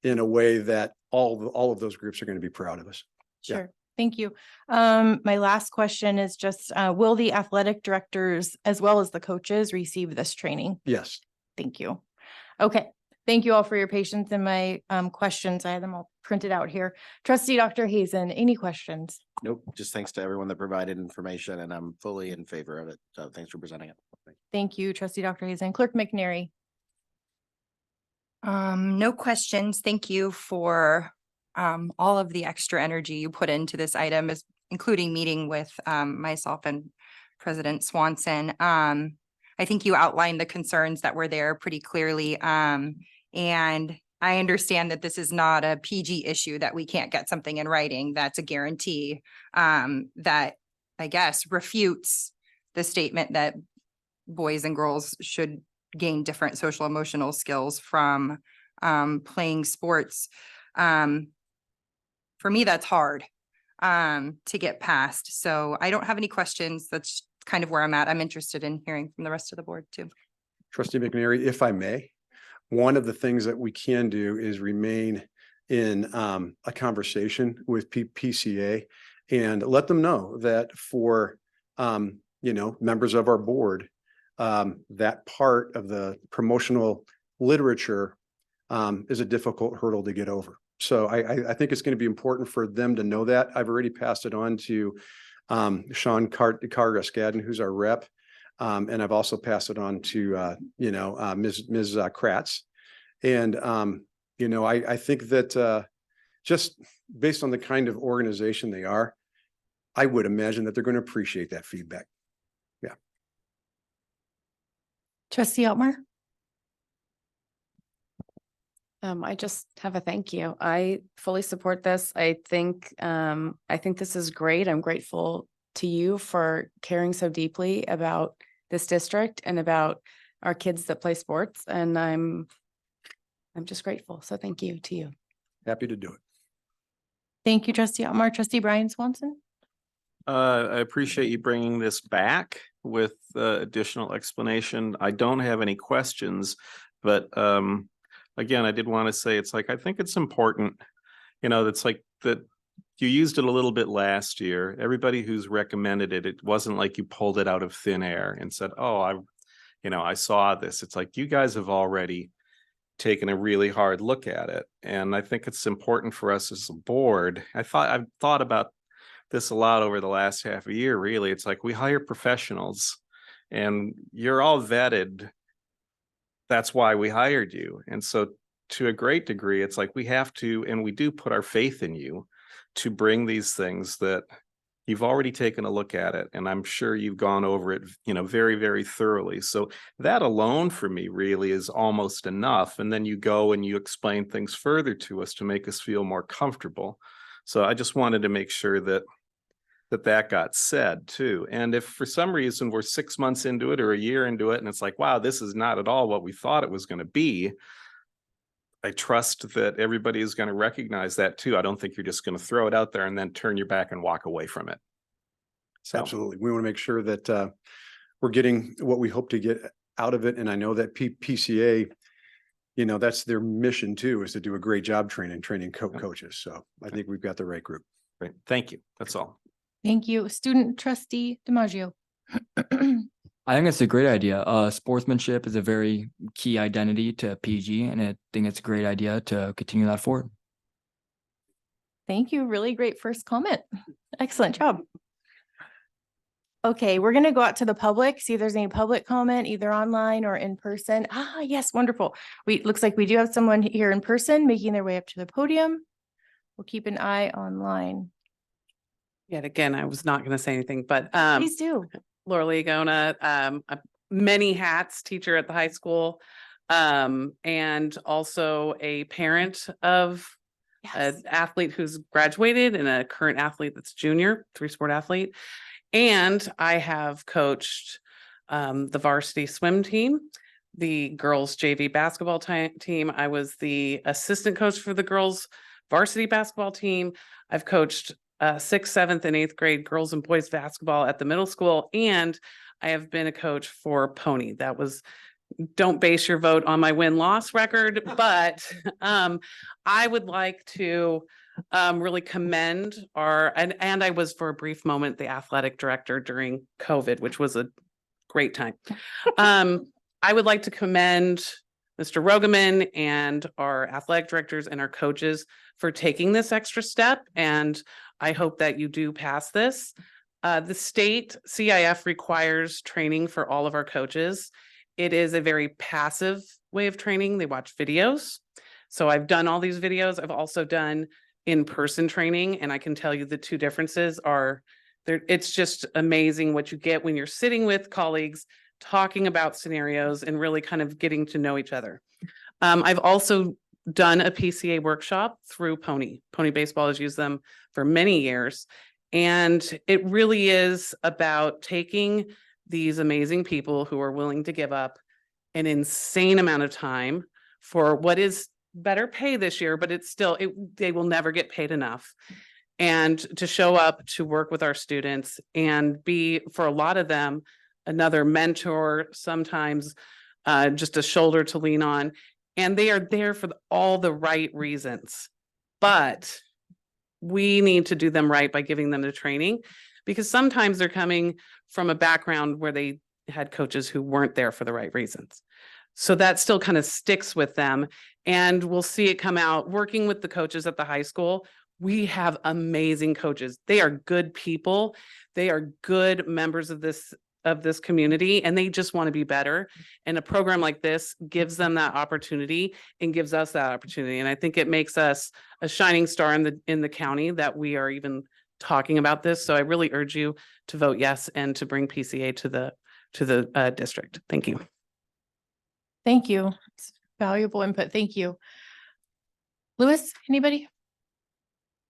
in a way that all of those groups are going to be proud of us. Sure. Yeah. Thank you. My last question is just, will the athletic directors as well as the coaches receive this training? Yes. Thank you. Okay. Thank you all for your patience and my questions. I have them all printed out here. Trustee Dr. Hazen, any questions? Nope. Just thanks to everyone that provided information, and I'm fully in favor of it. So thanks for presenting it. Thank you, Trustee Dr. Hazen. Clerk McNary. No questions. Thank you for all of the extra energy you put into this item, including meeting with myself and President Swanson. I think you outlined the concerns that were there pretty clearly. And I understand that this is not a PG issue, that we can't get something in writing. That's a guarantee that, I guess, refutes the statement that boys and girls should gain different social emotional skills from playing sports. For me, that's hard to get past. So I don't have any questions. That's kind of where I'm at. I'm interested in hearing from the rest of the board too. Trustee McNary, if I may, one of the things that we can do is remain in a conversation with PCA and let them know that for members of our board, that part of the promotional literature is a difficult hurdle to get over. So I think it's going to be important for them to know that. I've already passed it on to Sean Cargascadden, who's our rep. And I've also passed it on to, Ms. Kratz. And, I think that just based on the kind of organization they are, I would imagine that they're going to appreciate that feedback. Yeah. Trustee Altmar? I just have a thank you. I fully support this. I think this is great. I'm grateful to you for caring so deeply about this district and about our kids that play sports. And I'm just grateful. So thank you to you. Happy to do it. Thank you, Trustee Altmar. Trustee Brian Swanson? I appreciate you bringing this back with additional explanation. I don't have any questions, but again, I did want to say, it's like, I think it's important, it's like that you used it a little bit last year. Everybody who's recommended it, it wasn't like you pulled it out of thin air and said, oh, I saw this. It's like, you guys have already taken a really hard look at it. And I think it's important for us as a board. I've thought about this a lot over the last half a year, really. It's like, we hire professionals and you're all vetted. That's why we hired you. And so to a great degree, it's like we have to, and we do put our faith in you to bring these things that you've already taken a look at it. And I'm sure you've gone over it, very, very thoroughly. So that alone for me really is almost enough. And then you go and you explain things further to us to make us feel more comfortable. So I just wanted to make sure that got said too. And if for some reason we're 6 months into it or a year into it, and it's like, wow, this is not at all what we thought it was going to be, I trust that everybody is going to recognize that too. I don't think you're just going to throw it out there and then turn your back and walk away from it. So. Absolutely. We want to make sure that we're getting what we hope to get out of it. And I know that PCA, that's their mission too, is to do a great job training coaches. So I think we've got the right group. Great. Thank you. That's all. Thank you. Student Trustee DiMaggio. I think it's a great idea. Sportsmanship is a very key identity to PG, and I think it's a great idea to continue that forward. Thank you. Really great first comment. Excellent job. Okay, we're going to go out to the public, see if there's any public comment, either online or in person. Ah, yes, wonderful. Looks like we do have someone here in person making their way up to the podium. We'll keep an eye online. Yet again, I was not going to say anything, but Please do. Laura Leagona, many hats, teacher at the high school, and also a parent of an athlete who's graduated and a current athlete that's junior, 3-sport athlete. And I have coached the varsity swim team, the girls JV basketball team. I was the assistant coach for the girls varsity basketball team. I've coached 6th, 7th, and 8th grade girls and boys basketball at the middle school. And I have been a coach for Pony. That was, don't base your vote on my win-loss record, but I would like to really commend and I was for a brief moment the athletic director during COVID, which was a great time. I would like to commend Mr. Rogaman and our athletic directors and our coaches for taking this extra step. And I hope that you do pass this. The state CIF requires training for all of our coaches. it is a very passive way of training. They watch videos. So I've done all these videos. I've also done in-person training, and I can tell you the two differences are there. It's just amazing what you get when you're sitting with colleagues, talking about scenarios and really kind of getting to know each other. I've also done a PCA workshop through Pony. Pony Baseball has used them for many years. And it really is about taking these amazing people who are willing to give up an insane amount of time for what is better pay this year, but it's still, they will never get paid enough. And to show up to work with our students and be, for a lot of them, another mentor, sometimes just a shoulder to lean on. And they are there for all the right reasons. But we need to do them right by giving them the training, because sometimes they're coming from a background where they had coaches who weren't there for the right reasons. So that still kind of sticks with them. And we'll see it come out working with the coaches at the high school. We have amazing coaches. They are good people. They are good members of this community, and they just want to be better. And a program like this gives them that opportunity and gives us that opportunity. And I think it makes us a shining star in the county that we are even talking about this. So I really urge you to vote yes and to bring PCA to the district. Thank you. Thank you. It's valuable input. Thank you. Louis, anybody?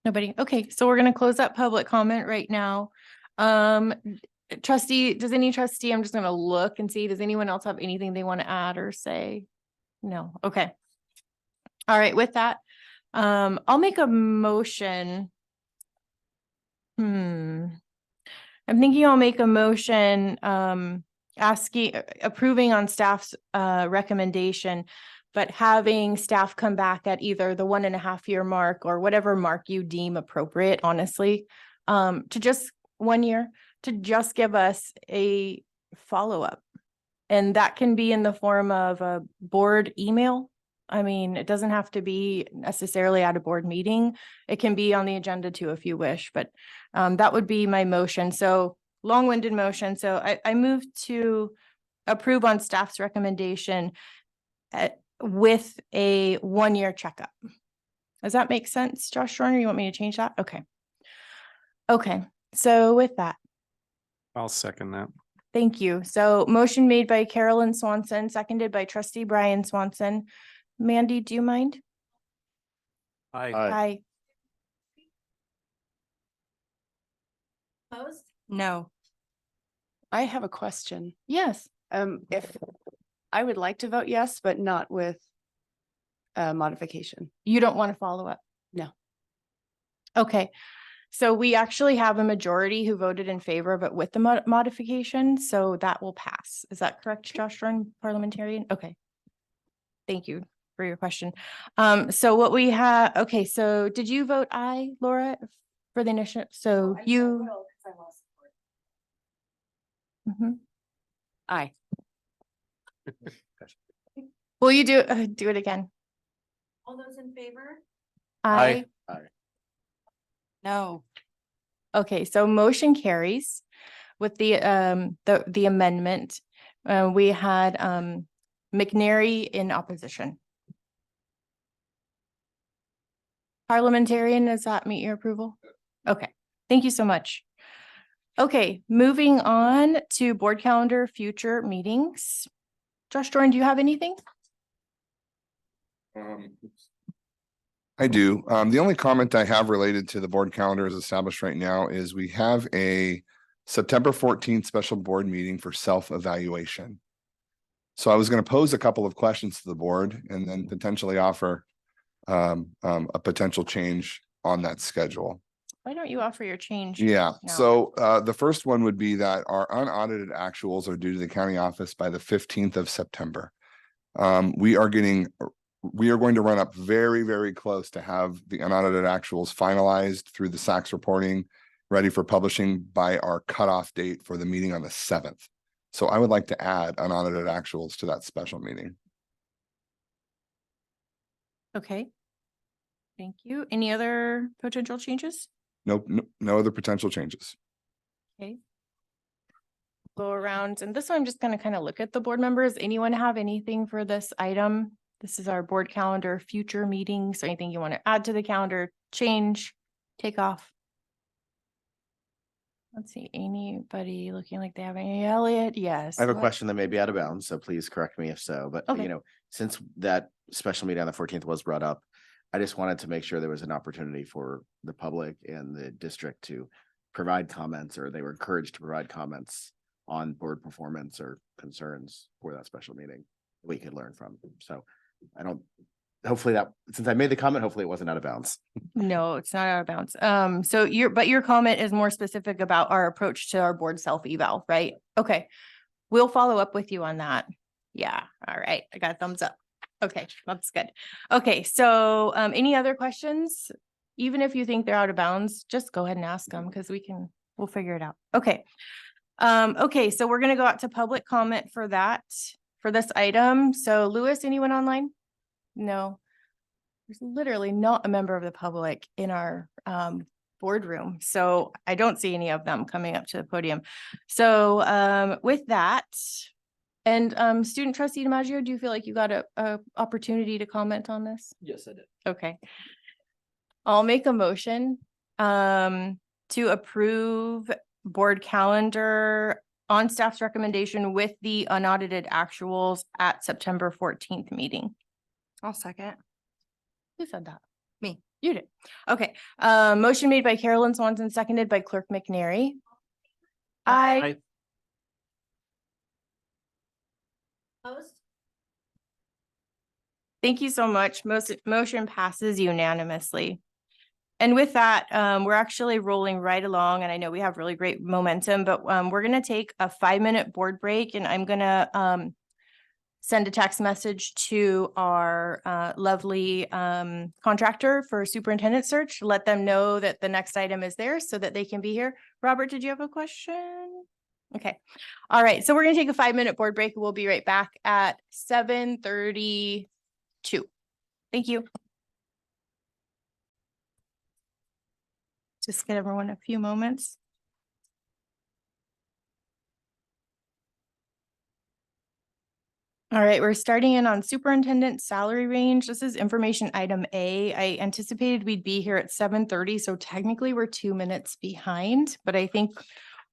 Nobody? Okay, so we're going to close that public comment right now. Trustee, does any trustee, I'm just going to look and see, does anyone else have anything they want to add or say? No. Okay. All right. With that, I'll make a motion. I'm thinking I'll make a motion, approving on staff's, recommendation, but having staff come back at either the 1.5 year mark or whatever mark you deem appropriate, honestly, to just 1 year, to just give us a follow-up. And that can be in the form of a board email. I mean, it doesn't have to be necessarily at a board meeting. It can be on the agenda too, if you wish, but that would be my motion. So long-winded motion. So I move to approve on staff's recommendation with a 1 year checkup. Does that make sense, Josh Jordan? You want me to change that? Okay. Okay. So with that, I'll second that. thank you. So motion made by Carolyn Swanson, seconded by trustee Brian Swanson. Mandy, do you mind? Aye. Aye. Opposed? No. I have a question. Yes. If I would like to vote yes, but not with modification. You don't want to follow up? No. Okay. So we actually have a majority who voted in favor, but with the modification, so that will pass. Is that correct, Josh Jordan, parliamentarian? Okay. Thank you for your question. So what we have, okay, so did you vote aye, Laura, for the initiative? So you. Mhm. Aye. Will you do it again? All those in favor? Aye. No. Okay, so motion carries with the amendment. We had McNary in opposition. Parliamentarian, does that meet your approval? Okay, thank you so much. Okay, moving on to board calendar, future meetings. Josh Jordan, do you have anything? I do. The only comment I have related to the board calendar as established right now is we have a September 14th special board meeting for self-evaluation. So I was going to pose a couple of questions to the board and then potentially offer a potential change on that schedule. Why don't you offer your change? Yeah, now? so the first one would be that our unaudited actuals are due to the county office by the 15th of September. We are going to run up very, very close to have the unaudited actuals finalized through the SACS reporting, ready for publishing by our cutoff date for the meeting on the 7th. So I would like to add unaudited actuals to that special meeting. Okay. Thank you. Any other potential changes? No other potential changes. Okay. go around, and this one I'm just gonna kind of look at the board members. Anyone have anything for this item? This is our board calendar, future meetings, anything you want to add to the calendar, change, take off? Let's see, anybody looking like they have any? Elliot, yes. I have a What? question that may be out of bounds, so please correct me if so, but Okay. you know, since that special meeting on the 14th was brought up, I just wanted to make sure there was an opportunity for the public and the district to provide comments, or they were encouraged to provide comments on board performance or concerns for that special meeting we could learn from. So I don't, hopefully that, since I made the comment, hopefully it wasn't out of bounds. No, it's not out of bounds. So your comment is more specific about our approach to our board self-eval, right? Okay. We'll follow up with you on that. Yeah. All right. I got a thumbs up. Okay, that's good. Okay, so any other questions? Even if you think they're out of bounds, just go ahead and ask them because we'll figure it out. Okay. Okay, so we're gonna go out to public comment for this item. So Lewis, anyone online? No. There's literally not a member of the public in our boardroom, so I don't see any of them coming up to the podium. So with that, and student trustee DiMaggio, do you feel like you got a opportunity to comment on this? Yes, I did. Okay. I'll make a motion to approve board calendar on staff's recommendation with the unaudited actuals at September 14th meeting. I'll second. Who said that? Me. You did. Okay. Motion made by Carolyn Swanson, seconded by Clerk McNary. Aye. Opposed? Thank you so much. Motion passes unanimously. And with that, we're actually rolling right along, and I know we have really great momentum, but we're gonna take a 5-minute board break, and I'm gonna send a text message to our lovely contractor for superintendent search, let them know that the next item is there so that they can be here. Robert, did you have a question? Okay. All right. So we're going to take a 5-minute board break. We'll be right back at 7:32. Thank you. Just give everyone a few moments. All right, we're starting in on superintendent salary range. This is information item A. I anticipated we'd be here at 7:30, so technically we're 2 minutes behind, but I think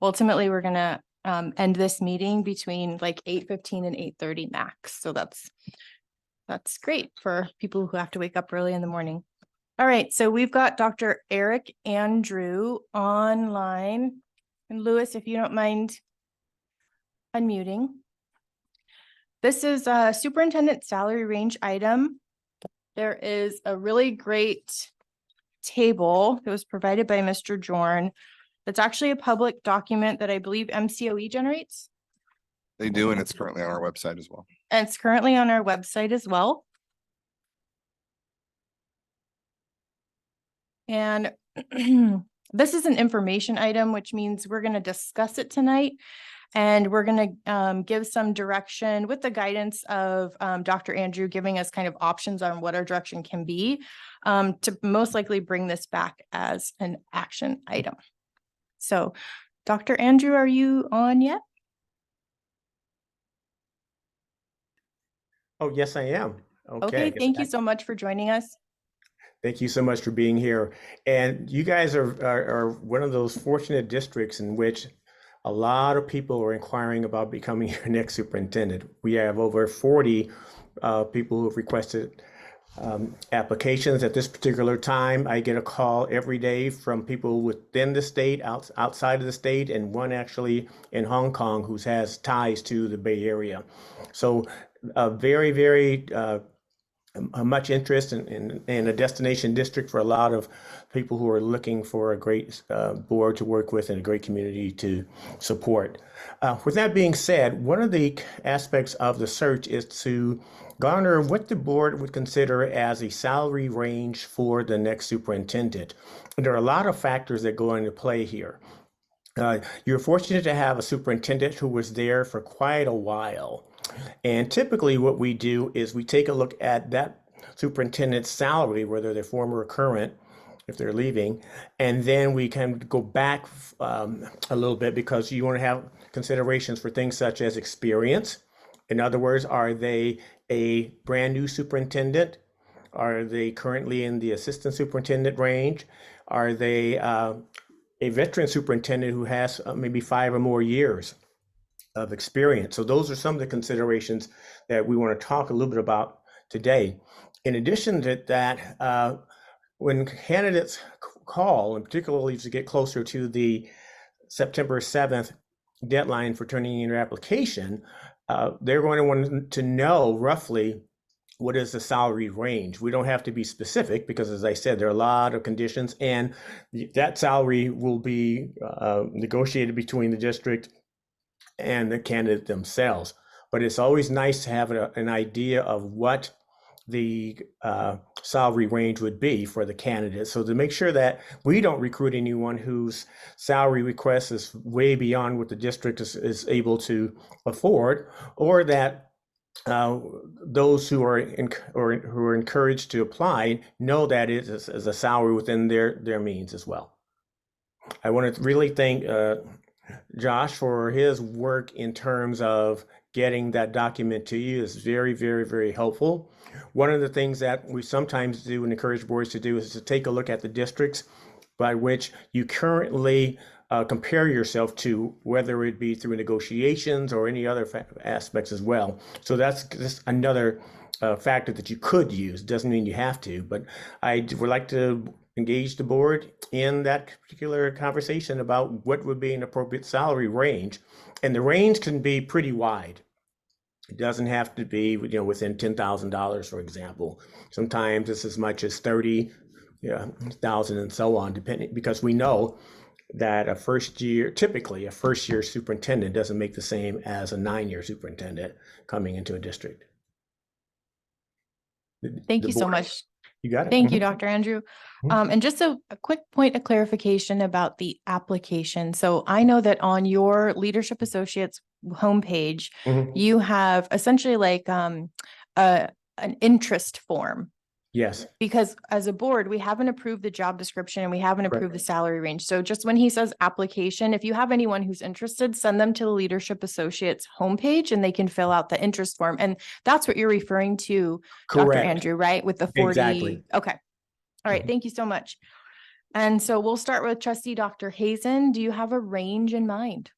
ultimately we're gonna end this meeting between like 8:15 and 8:30 max. So that's great for people who have to wake up early in the morning. All right, so we've got Dr. Eric Andrew online. And Lewis, if you don't mind unmuting. This is a superintendent salary range item. There is a really great table that was provided by Mr. Jorn. That's actually a public document that I believe MCOE generates. They do, and it's currently on our website as well. And it's currently on our website as well. And this is an information item, which means we're going to discuss it tonight. And we're going to give some direction with the guidance of Dr. Andrew giving us kind of options on what our direction can be to most likely bring this back as an action item. So, Dr. Andrew, are you on yet? Oh, yes, I am. Okay, thank you so much for joining us. Thank you so much for being here. And you guys are one of those fortunate districts in which a lot of people are inquiring about becoming your next superintendent. We have over 40 people who have requested applications at this particular time. I get a call every day from people within the state, outside of the state, and one actually in Hong Kong who has ties to the Bay Area. So very, very much interest in a destination district for a lot of people who are looking for a great board to work with and a great community to support. With that being said, one of the aspects of the search is to garner what the board would consider as a salary range for the next superintendent. And there are a lot of factors that go into play here. You're fortunate to have a superintendent who was there for quite a while. And typically what we do is we take a look at that superintendent's salary, whether they're former or current, if they're leaving, and then we can go back a little bit because you want to have considerations for things such as experience. In other words, are they a brand new superintendent? Are they currently in the assistant superintendent range? Are they a veteran superintendent who has maybe 5 or more years of experience? So those are some of the considerations that we want to talk a little bit about today. In addition to that, when candidates call, and particularly as we get closer to the September 7th deadline for turning in your application, they're going to want to know roughly what is the salary range. We don't have to be specific because, as I said, there are a lot of conditions, and that salary will be negotiated between the district and the candidate themselves. But it's always nice to have an idea of what the salary range would be for the candidate. So to make sure that we don't recruit anyone whose salary request is way beyond what the district is able to afford, or that those who are encouraged to apply know that it is a salary within their means as well. I want to really thank Josh for his work in terms of getting that document to you. Is very, very, very helpful. One of the things that we sometimes do and encourage boards to do is to take a look at the districts by which you currently compare yourself to, whether it be through negotiations or any other aspects as well. So that's just another factor that you could use. Doesn't mean you have to, but I would like to engage the board in that particular conversation about what would be an appropriate salary range. And the range can be pretty wide. It doesn't have to be, within $10,000, for example. Sometimes it's as much as 30,000 and so on, depending, because we know that typically a first year superintendent doesn't make the same as a 9-year superintendent coming into a district. Thank you so much. You got it. Thank you, Dr. Andrew. And just a quick point of clarification about the application. So I know that on your Leadership Associates homepage, you have essentially like an interest form. Yes. Because as a board, we haven't approved the job description and we haven't approved the salary range. So just when he says application, if you have anyone who's interested, send them to the Leadership Associates homepage and they can fill out the interest form. And that's what you're referring to, Dr. Andrew, right? With the 40. Exactly. Okay. All right. Thank you so much. And so we'll start with Trustee Dr. Hazen. Do you have a range in mind?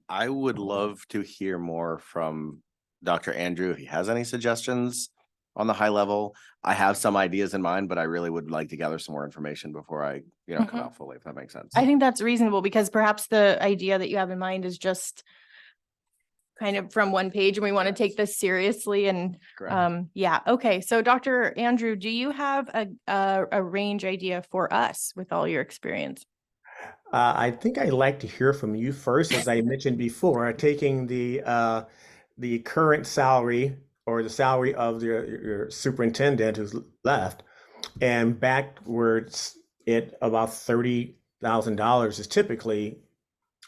I would love to hear more from Dr. Andrew if he has any suggestions on the high level. I have some ideas in mind, but I really would like to gather some more information before I, come out fully, if that makes sense. I think that's reasonable because perhaps the idea that you have in mind is just kind of from one page and we want to take this seriously and yeah. Okay. So Dr. Andrew, do you have a range idea for us with all your experience? I think I'd like to hear from you first, as I mentioned before, taking the current salary or the salary of your superintendent who's left and backwards at about $30,000 is typically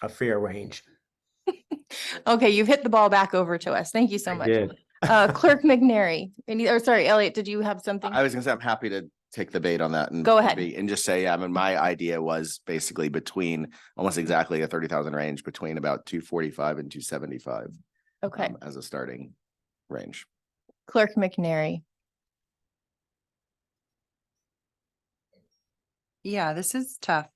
a fair range. Okay, you've hit the ball back over to us. Thank you so much. Clerk McNary, sorry, Elliot, did you have something? I was gonna say, I'm happy to take the bait on that and go ahead and just say, my idea was basically between almost exactly a 30,000 range between about 245 and 275. Okay. As a starting range. Clerk McNary. Yeah, this is tough.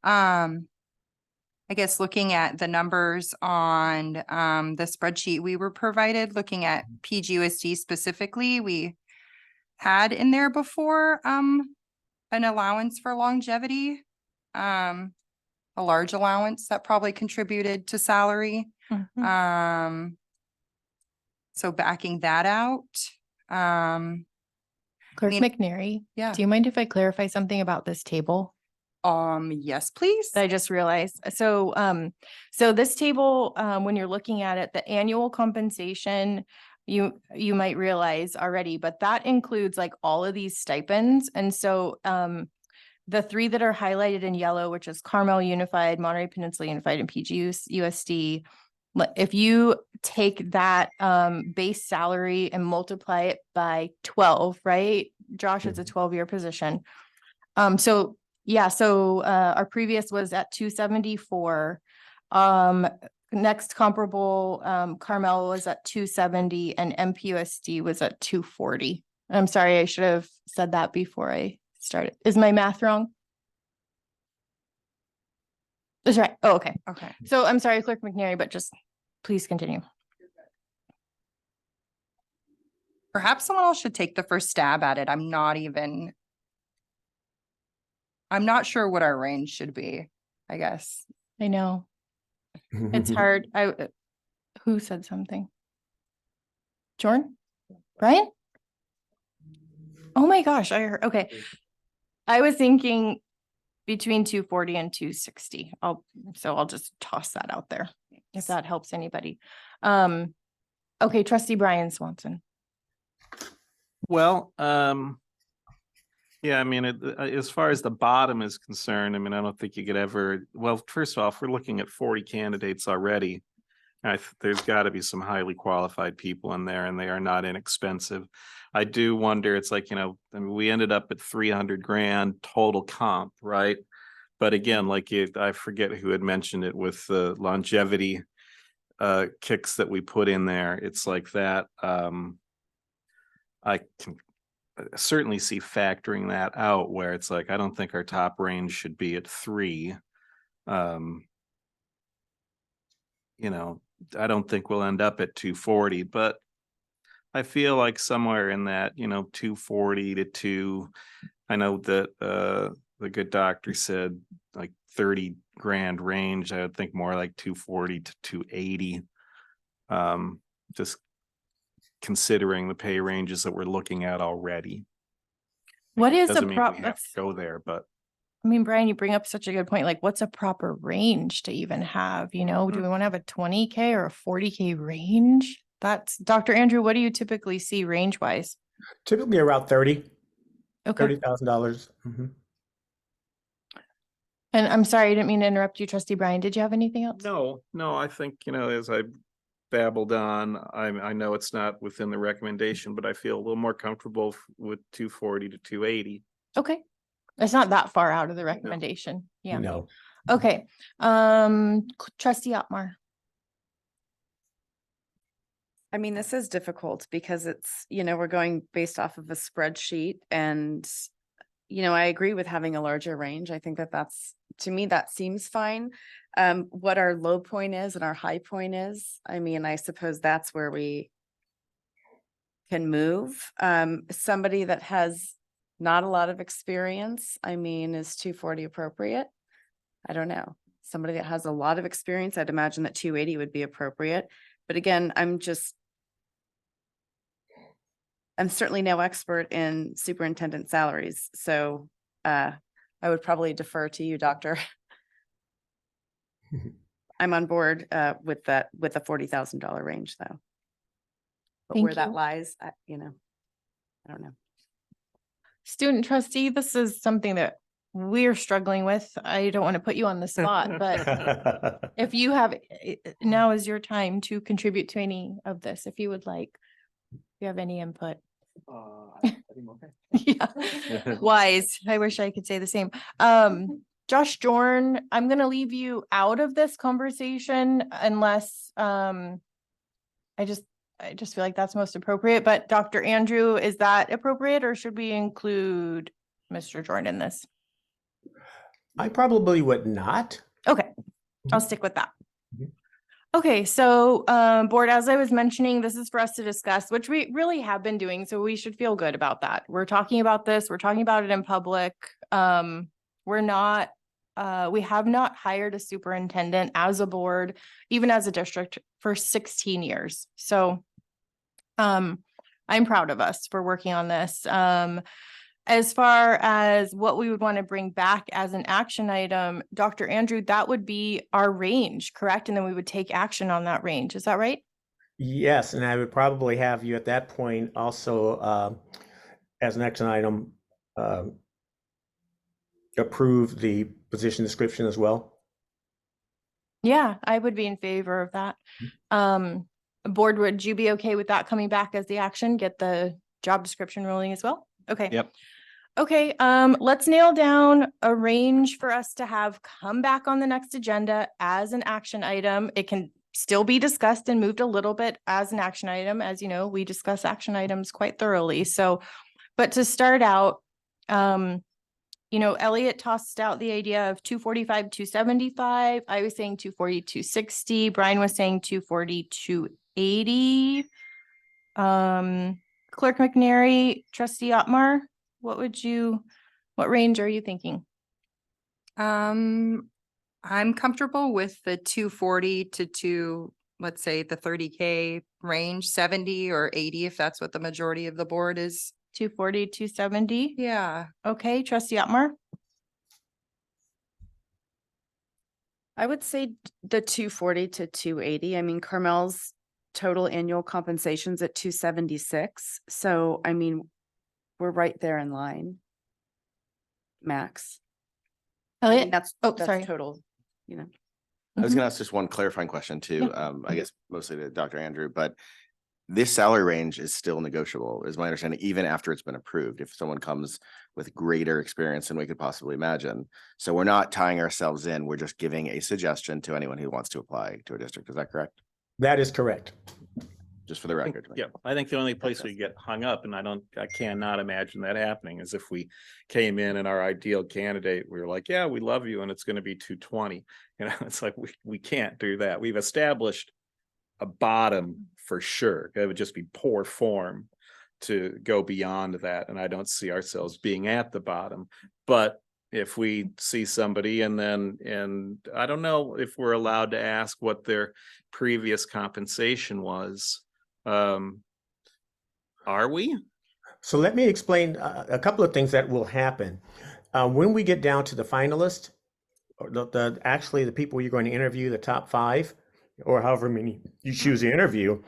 I guess looking at the numbers on the spreadsheet we were provided, looking at PGUSD specifically, we had in there before an allowance for longevity, a large allowance that probably contributed to salary. So backing that out. Clerk McNary, yeah. Do you mind if I clarify something about this table? Yes, please. I just realized. So, so this table, when you're looking at it, the annual compensation, you might realize already, but that includes like all of these stipends. And so, the 3 that are highlighted in yellow, which is Carmel Unified, Monterey Peninsula Unified, and PGUSD, if you take that base salary and multiply it by 12, right? Josh, it's a 12-year position. So our previous was at 274. next comparable, Carmel was at 270 and MPUSD was at 240. I'm sorry, I should have said that before I started. Is my math wrong? That's right. Oh, okay. Okay. So I'm sorry, Clerk McNary, but just please continue. Perhaps someone else should take the first stab at it. I'm not sure what our range should be, I guess. I know it's hard. Who said something? Jordan? Brian? Oh my gosh, I heard, okay. I was thinking between 240 and 260. I'll just toss that out there if that helps anybody. Okay, Trustee Brian Swanson. Well, yeah, I mean, as far as the bottom is concerned, I mean, I don't think you could ever, well, first of all, if we're looking at 40 candidates already, there's got to be some highly qualified people in there and they are not inexpensive. I do wonder, it's like, I mean, we ended up at 300 grand total comp, right? But again, like I forget who had mentioned it with the longevity kicks that we put in there. It's like that. I can certainly see factoring that out where it's like, I don't think our top range should be at 3. I don't think we'll end up at 240, but I feel like somewhere in that, 240 to 2. I know that the good doctor said like 30 grand range. I would think more like 240 to 280. Just considering the pay ranges that we're looking at already. What is a Doesn't mean we prop? have to go there, but I mean, Brian, you bring up such a good point. Like, what's a proper range to even have? Do we want to have a 20K or a 40K range? That's Dr. Andrew. What do you typically see range wise? Typically around 30. Okay. $30,000. And I'm sorry, I didn't mean to interrupt you, Trustee Brian. Did you have anything else? no, I think, as I babbled on, I know it's not within the recommendation, but I feel a little more comfortable with 240 to 280. Okay. It's not that far out of the recommendation. Yeah. No. Okay. Trustee Otmar. I mean, this is difficult because it's, we're going based off of a spreadsheet and, I agree with having a larger range. I think to me, that seems fine. What our low point is and our high point is, I mean, I suppose that's where we can move. Somebody that has not a lot of experience, I mean, is 240 appropriate? I don't know. Somebody that has a lot of experience, I'd imagine that 280 would be appropriate. But again, I'm certainly no expert in superintendent salaries. So I would probably defer to you, Doctor. I'm on board with the $40,000 range though. But Thank where that you. lies, I don't know. Student trustee, this is something that we're struggling with. I don't want to put you on the spot, but if you have, now is your time to contribute to any of this, if you would like. If you have any input. Yeah, wise. I wish I could say the same. Josh Jorn, I'm gonna leave you out of this conversation unless I just feel like that's most appropriate. But Dr. Andrew, is that appropriate or should we include Mr. Jordan in this? I probably would not. Okay, I'll stick with that. Okay, so board, as I was mentioning, this is for us to discuss, which we really have been doing, so we should feel good about that. We're talking about this, we're talking about it in public. We have not hired a superintendent as a board, even as a district, for 16 years. So I'm proud of us for working on this. As far as what we would want to bring back as an action item, Dr. Andrew, that would be our range, correct? And then we would take action on that range. Is that right? Yes, and I would probably have you at that point also as an action item approve the position description as well. Yeah, I would be in favor of that. Board, would you be okay with that coming back as the action? Get the job description rolling as well? Okay. Yep. Okay, let's nail down a range for us to have come back on the next agenda as an action item. It can still be discussed and moved a little bit as an action item. As you know, we discuss action items quite thoroughly. So, but to start out, you know, Elliot tossed out the idea of 245, 275. I was saying 240, 260. Brian was saying 240, 280. Clerk McNary, Trustee Otmar, what range are you thinking? I'm comfortable with the 240 to let's say the 30K range, 70 or 80, if that's what the majority of the board is. 240, 270? Yeah. Okay, Trustee Otmar? I would say the 240 to 280. I mean, Carmel's total annual compensation's at 276. So, I mean, we're right there in line. Max. I mean, Elliot? that's sorry. total, you know. I was Mhm. gonna ask just one clarifying question too, I guess mostly to Dr. Andrew, but this salary range is still negotiable, is my understanding, even after it's been approved, if someone comes with greater experience than we could possibly imagine. So we're not tying ourselves in, we're just giving a suggestion to anyone who wants to apply to a district. Is that correct? That is correct. Just for the record. Yeah, I think the only place we get hung up, and I cannot imagine that happening, is if we came in and our ideal candidate, we were like, yeah, we love you, and it's gonna be 220. You know, it's like, we can't do that. We've established a bottom for sure. It would just be poor form to go beyond that, and I don't see ourselves being at the bottom. But if we see somebody and I don't know if we're allowed to ask what their previous compensation was. Are we? So let me explain a couple of things that will happen. When we get down to the finalist, or actually the people you're going to interview, the top 5, or however many you choose to interview,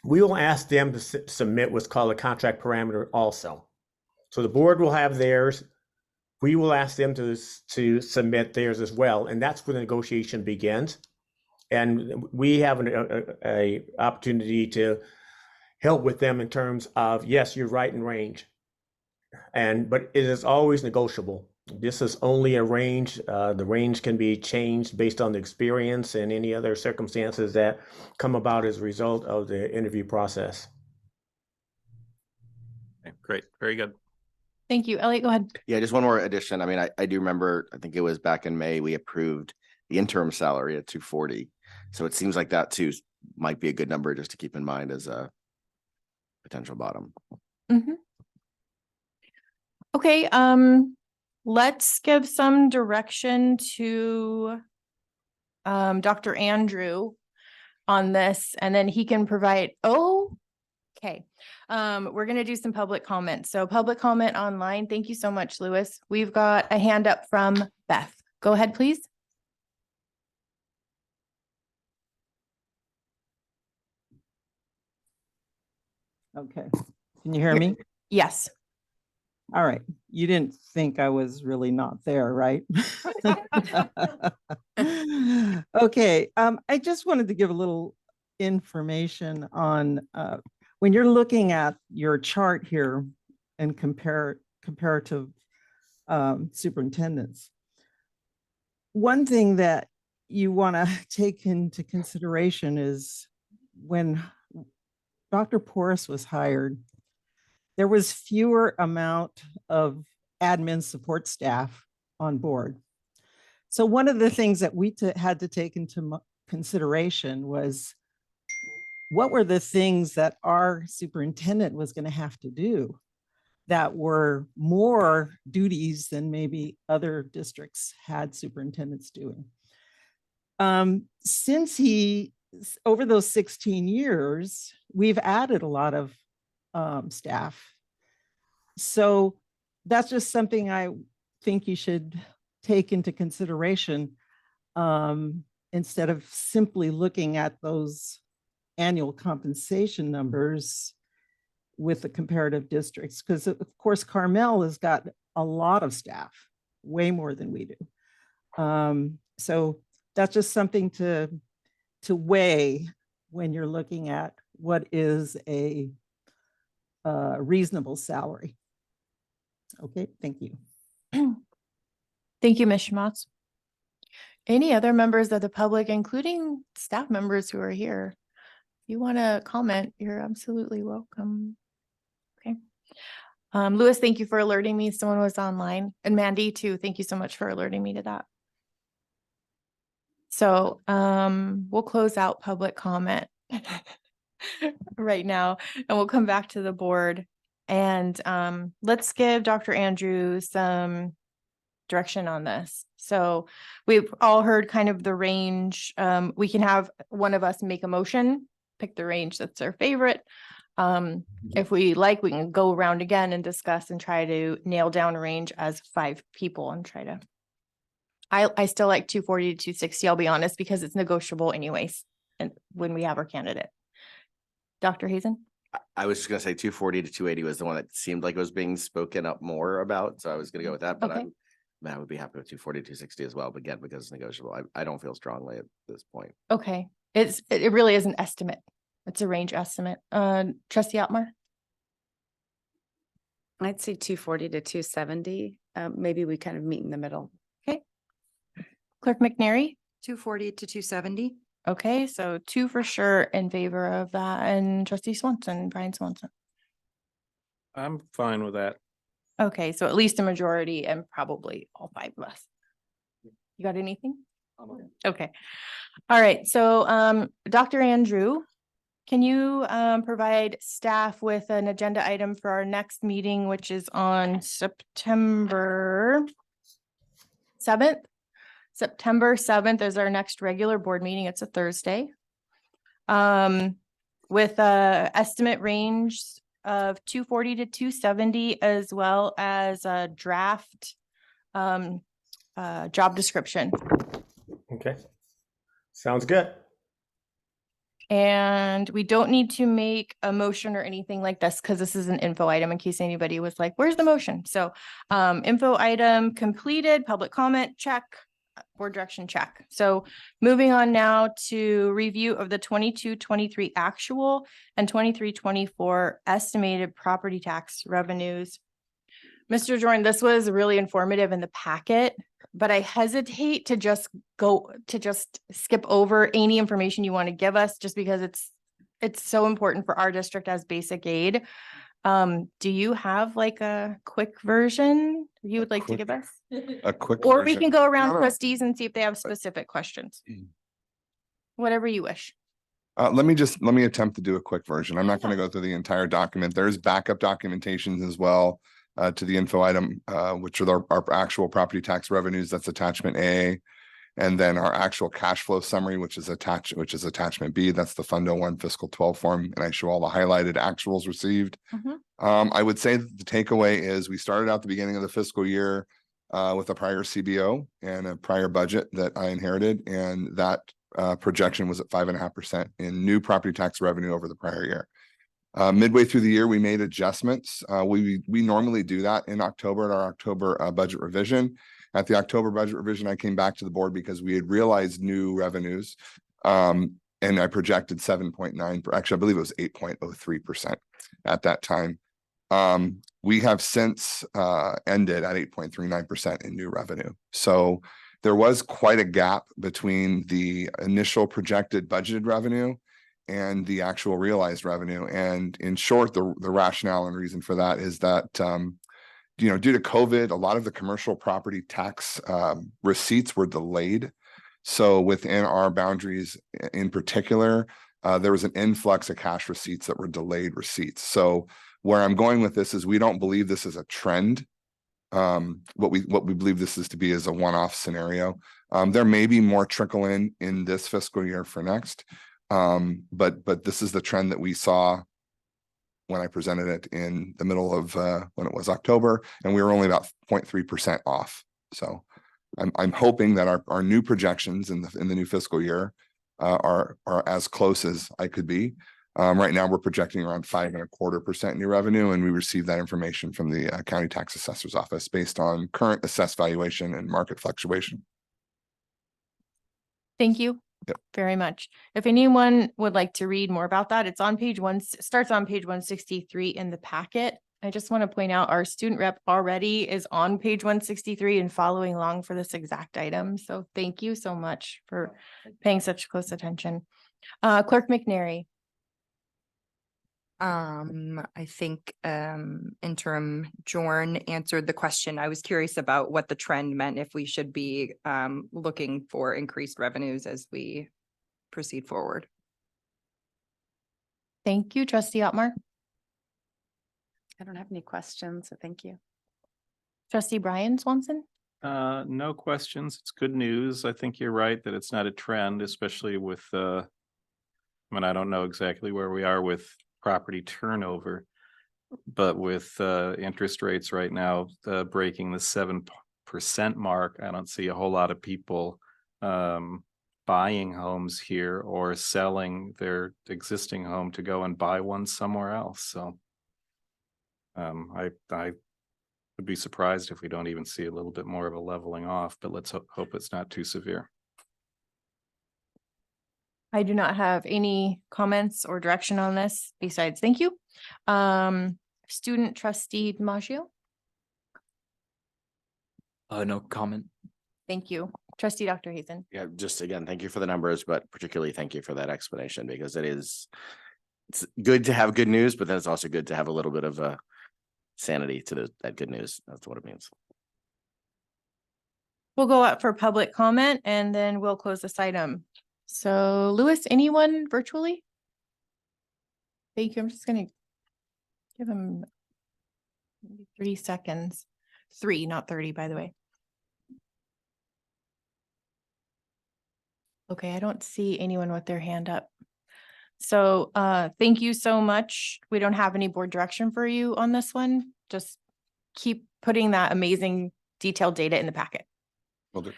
we will ask them to submit what's called a contract parameter also. So the board will have theirs. We will ask them to submit theirs as well, and that's where the negotiation begins. And we have an opportunity to help with them in terms of, yes, you're right in range. But it is always negotiable. This is only a range. The range can be changed based on the experience and any other circumstances that come about as a result of the interview process. Okay, great, very good. Thank you. Elliot, go ahead. Yeah, just one more addition. I mean, I do remember, I think it was back in May, we approved the interim salary at 240. So it seems like that too might be a good number just to keep in mind as a potential bottom. Mhm. Okay, let's give some direction to Dr. Andrew on this, and then he can provide, okay. We're gonna do some public comment. So public comment online. Thank you so much, Lewis. We've got a hand up from Beth. Go ahead, please. Okay, can you hear me? Yes. All right, you didn't think I was really not there, right? Okay, I just wanted to give a little information on when you're looking at your chart here and comparative superintendents. One thing that you want to take into consideration is when Dr. Porras was hired, there was fewer amount of admin support staff on board. So one of the things that we had to take into consideration was what were the things that our superintendent was going to have to do that were more duties than maybe other districts had superintendents doing. Since over those 16 years, we've added a lot of staff. So that's just something I think you should take into consideration instead of simply looking at those annual compensation numbers with the comparative districts. Because of course, Carmel has got a lot of staff, way more than we do. So that's just something to weigh when you're looking at what is a reasonable salary. Okay, thank you. Thank you, Ms. Schmatz. Any other members of the public, including staff members who are here? If you want to comment, you're absolutely welcome. Okay. Louis, thank you for alerting me someone was online, and Mandy too. Thank you so much for alerting me to that. So we'll close out public comment right now, and we'll come back to the board. And let's give Dr. Andrew some direction on this. So we've all heard kind of the range. We can have one of us make a motion, pick the range that's their favorite. If we like, we can go around again and discuss and try to nail down a range as 5 people and try to. I still like 240 to 260, I'll be honest, because it's negotiable anyways. And when we have our candidate. Dr. Hazen? I was just gonna say 240 to 280 was the one that seemed like it was being spoken up more about, so I was gonna go with that, but Okay. I would be happy with 240, 260 as well, but again, because it's negotiable, I don't feel strongly at this point. Okay, it really is an estimate. It's a range estimate. Trustee Otmar? I'd say 240 to 270. Maybe we kind of meet in the middle. Okay. Clerk McNary? 240 to 270. Okay, so 2 for sure in favor of that, and Trustee Swanson, Brian Swanson. I'm fine with that. Okay, so at least a majority and probably all 5 of us. You got anything? Okay. All right, so Dr. Andrew, can you provide staff with an agenda item for our next meeting, which is on September 7th? September 7th is our next regular board meeting. It's a Thursday. With a estimate range of 240 to 270, as well as a draft job description. Okay. Sounds good. And we don't need to make a motion or anything like this because this is an info item in case anybody was like, where's the motion? So info item completed, public comment, check. Board direction check. So moving on now to review of the 22-23 actual and 23-24 estimated property tax revenues. Mr. Jordan, this was really informative in the packet, but I hesitate to just skip over any information you want to give us just because it's so important for our district as basic aid. Do you have like a quick version you would like to give us? A quick. Or we version. can go around No, no. trustees and see if they have specific questions. Whatever you wish. Let me attempt to do a quick version. I'm not going to go through the entire document. There's backup documentations as well to the info item, which are our actual property tax revenues. That's attachment A. And then our actual cash flow summary, which is attachment B. That's the Fund 01 fiscal 12 form. And I show all the highlighted actuals received. I would say that the takeaway is we started out the beginning of the fiscal year with a prior CBO and a prior budget that I inherited. And that projection was at 5.5% in new property tax revenue over the prior year. Midway through the year, we made adjustments. We normally do that in October at our October budget revision. At the October budget revision, I came back to the board because we had realized new revenues. And I projected 7.9, actually, I believe it was 8.03% at that time. We have since ended at 8.39% in new revenue. So there was quite a gap between the initial projected budgeted revenue and the actual realized revenue. And in short, the rationale and reason for that is that due to COVID, a lot of the commercial property tax receipts were delayed. So within our boundaries in particular, there was an influx of cash receipts that were delayed receipts. So where I'm going with this is we don't believe this is a trend. What we believe this is to be is a one-off scenario. There may be more trickle in this fiscal year for next. But this is the trend that we saw when I presented it in the middle of when it was October, and we were only about 0.3% off. So I'm hoping that our new projections in the new fiscal year are as close as I could be. Right now, we're projecting around 5.25% new revenue, and we received that information from the county tax assessor's office based on current assessed valuation and market fluctuation. Thank you. Yep. Very much. If anyone would like to read more about that, it's on page 1, starts on page 163 in the packet. I just want to point out our student rep already is on page 163 and following along for this exact item. So thank you so much for paying such close attention. Clerk McNary. I think interim Jorn answered the question. I was curious about what the trend meant, if we should be looking for increased revenues as we proceed forward. Thank you, trustee Otmar. I don't have any questions, so thank you. Trustee Brian Swanson. No questions. It's good news. I think you're right that it's not a trend, especially with I mean, I don't know exactly where we are with property turnover, but with interest rates right now breaking the 7% mark, I don't see a whole lot of people buying homes here or selling their existing home to go and buy one somewhere else. So I would be surprised if we don't even see a little bit more of a leveling off, but let's hope it's not too severe. I do not have any comments or direction on this besides thank you. Student trustee DiMaggio. No comment. Thank you. Trustee Dr. Hazen. Yeah, just again, thank you for the numbers, but particularly thank you for that explanation, because it's good to have good news, but then it's also good to have a little bit of a sanity to that good news. That's what it means. We'll go up for public comment and then we'll close this item. So Louis, anyone virtually? Thank you. I'm just gonna give him maybe 3 seconds. 3, not 30, by the way. Okay, I don't see anyone with their hand up. So thank you so much. We don't have any board direction for you on this one. Just keep putting that amazing detailed data in the packet. Will do.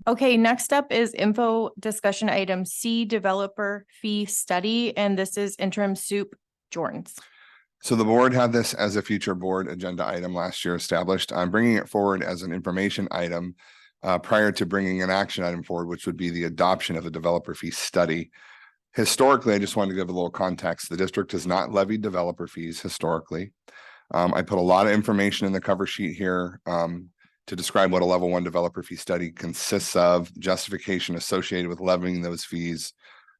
Okay, next up is info discussion item C, developer fee study, and this is interim soup Jordan's. So the board had this as a future board agenda item last year established. I'm bringing it forward as an information item prior to bringing an action item forward, which would be the adoption of a developer fee study. Historically, I just wanted to give a little context. The district has not levied developer fees historically. I put a lot of information in the cover sheet here to describe what a level 1 developer fee study consists of, justification associated with levying those fees,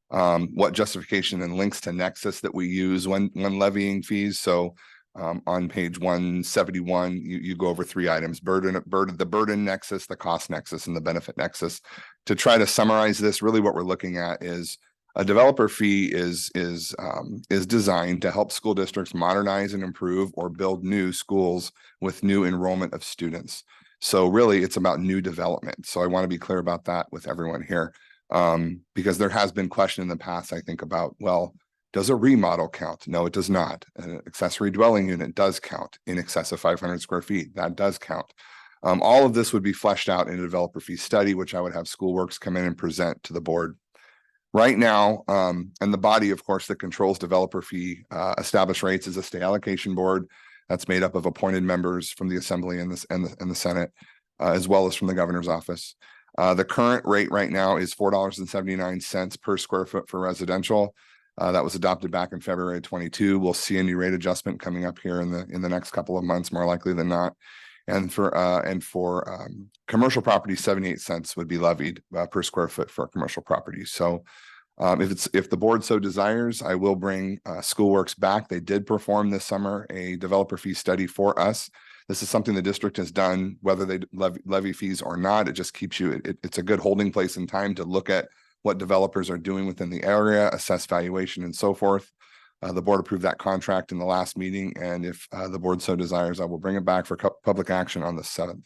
what justification and links to Nexus that we use when levying fees. So on page 171, you go over 3 items: the burden nexus, the cost nexus, and the benefit nexus. To try to summarize this, really what we're looking at is a developer fee is designed to help school districts modernize and improve or build new schools with new enrollment of students. So really, it's about new development. So I want to be clear about that with everyone here, because there has been question in the past, I think, about, well, does a remodel count? No, it does not. An accessory dwelling unit does count in excess of 500 square feet. That does count. All of this would be fleshed out in a developer fee study, which I would have Schoolworks come in and present to the board. Right now, and the body, of course, that controls developer fee established rates is a state allocation board that's made up of appointed members from the Assembly and the Senate, as well as from the governor's office. The current rate right now is $4.79 per square foot for residential. That was adopted back in February 22. We'll see a new rate adjustment coming up here in the next couple of months, more likely than not. And for commercial property, 78 cents would be levied per square foot for a commercial property. So if the board so desires, I will bring Schoolworks back. They did perform this summer a developer fee study for us. This is something the district has done, whether they levy fees or not. It just keeps you, it's a good holding place in time to look at what developers are doing within the area, assess valuation and so forth. The board approved that contract in the last meeting, and if the board so desires, I will bring it back for public action on the 7th.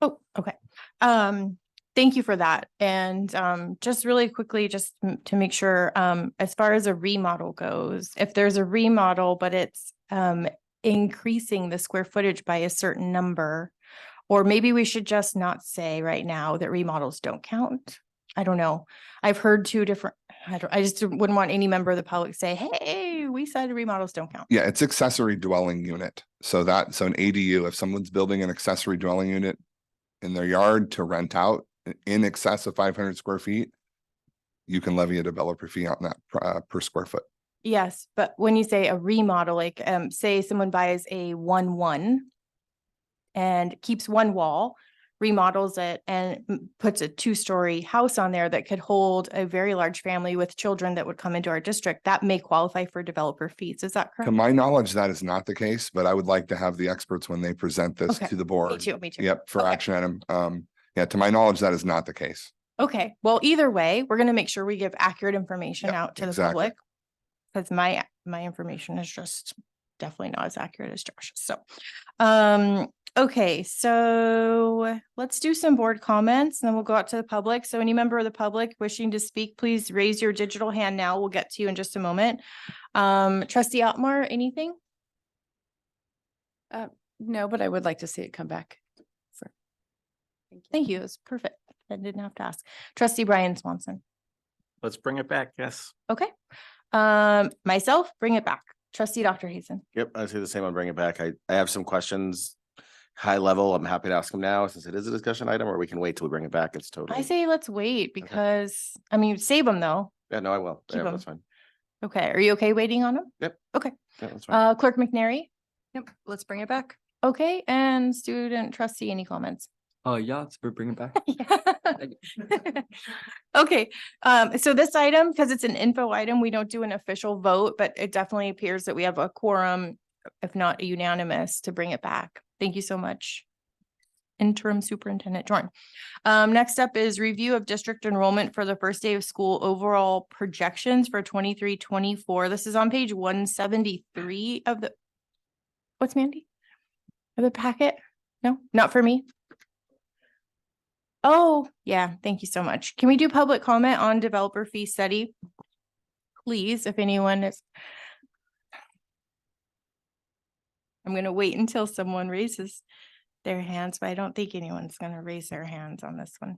Oh, okay. Thank you for that. And just really quickly, just to make sure, as far as a remodel goes, if there's a remodel, but it's increasing the square footage by a certain number, or maybe we should just not say right now that remodels don't count. I don't know. I've heard 2 different, I just wouldn't want any member of the public say, hey, we said remodels don't count. Yeah, it's accessory dwelling unit. So an ADU, if someone's building an accessory dwelling unit in their yard to rent out in excess of 500 square feet, you can levy a developer fee on that per square foot. Yes, but when you say a remodel, like, say someone buys a 1-1 and keeps one wall, remodels it and puts a 2-story house on there that could hold a very large family with children that would come into our district, that may qualify for developer fees. Is that To correct? my knowledge, that is not the case, but I would like to have the experts when they present this Okay. to the board. Me too. Yep, for Okay. action item. Yeah, to my knowledge, that is not the case. Okay, well, either way, we're gonna make sure we give accurate information Yep, out to the exactly. public. Because my information is just definitely not as accurate as Josh's. So, okay, so let's do some board comments and then we'll go out to the public. So any member of the public wishing to speak, please raise your digital hand now. We'll get to you in just a moment. Trustee Otmar, anything? No, but I would like to see it come back. Thank you. It's perfect. I didn't have to ask. Trustee Brian Swanson. Let's bring it back. Yes. Okay. Myself, bring it back. Trustee Dr. Hazen. Yep, I say the same on bring it back. I have some questions. High level, I'm happy to ask them now since it is a discussion item, or we can wait till we bring it back. It's totally. I say let's wait because, I mean, save them though. Yeah, no, I will. Keep Yeah, that's 'em. fine. Okay, are you okay waiting on them? Yep. Okay. Yeah, that's fine. Clerk McNary. Yep, let's bring it back. Okay, and student trustee, any comments? Yeah, let's bring it back. Okay, so this item, because it's an info item, we don't do an official vote, but it definitely appears that we have a quorum, if not unanimous, to bring it back. Thank you so much. Interim Superintendent Jordan. Next up is review of district enrollment for the first day of school overall projections for 23-24. This is on page 173 of the, what's Mandy? Of the packet? No, not for me. Oh, yeah, thank you so much. Can we do public comment on developer fee study? Please, if anyone is. I'm gonna wait until someone raises their hands, but I don't think anyone's gonna raise their hands on this one.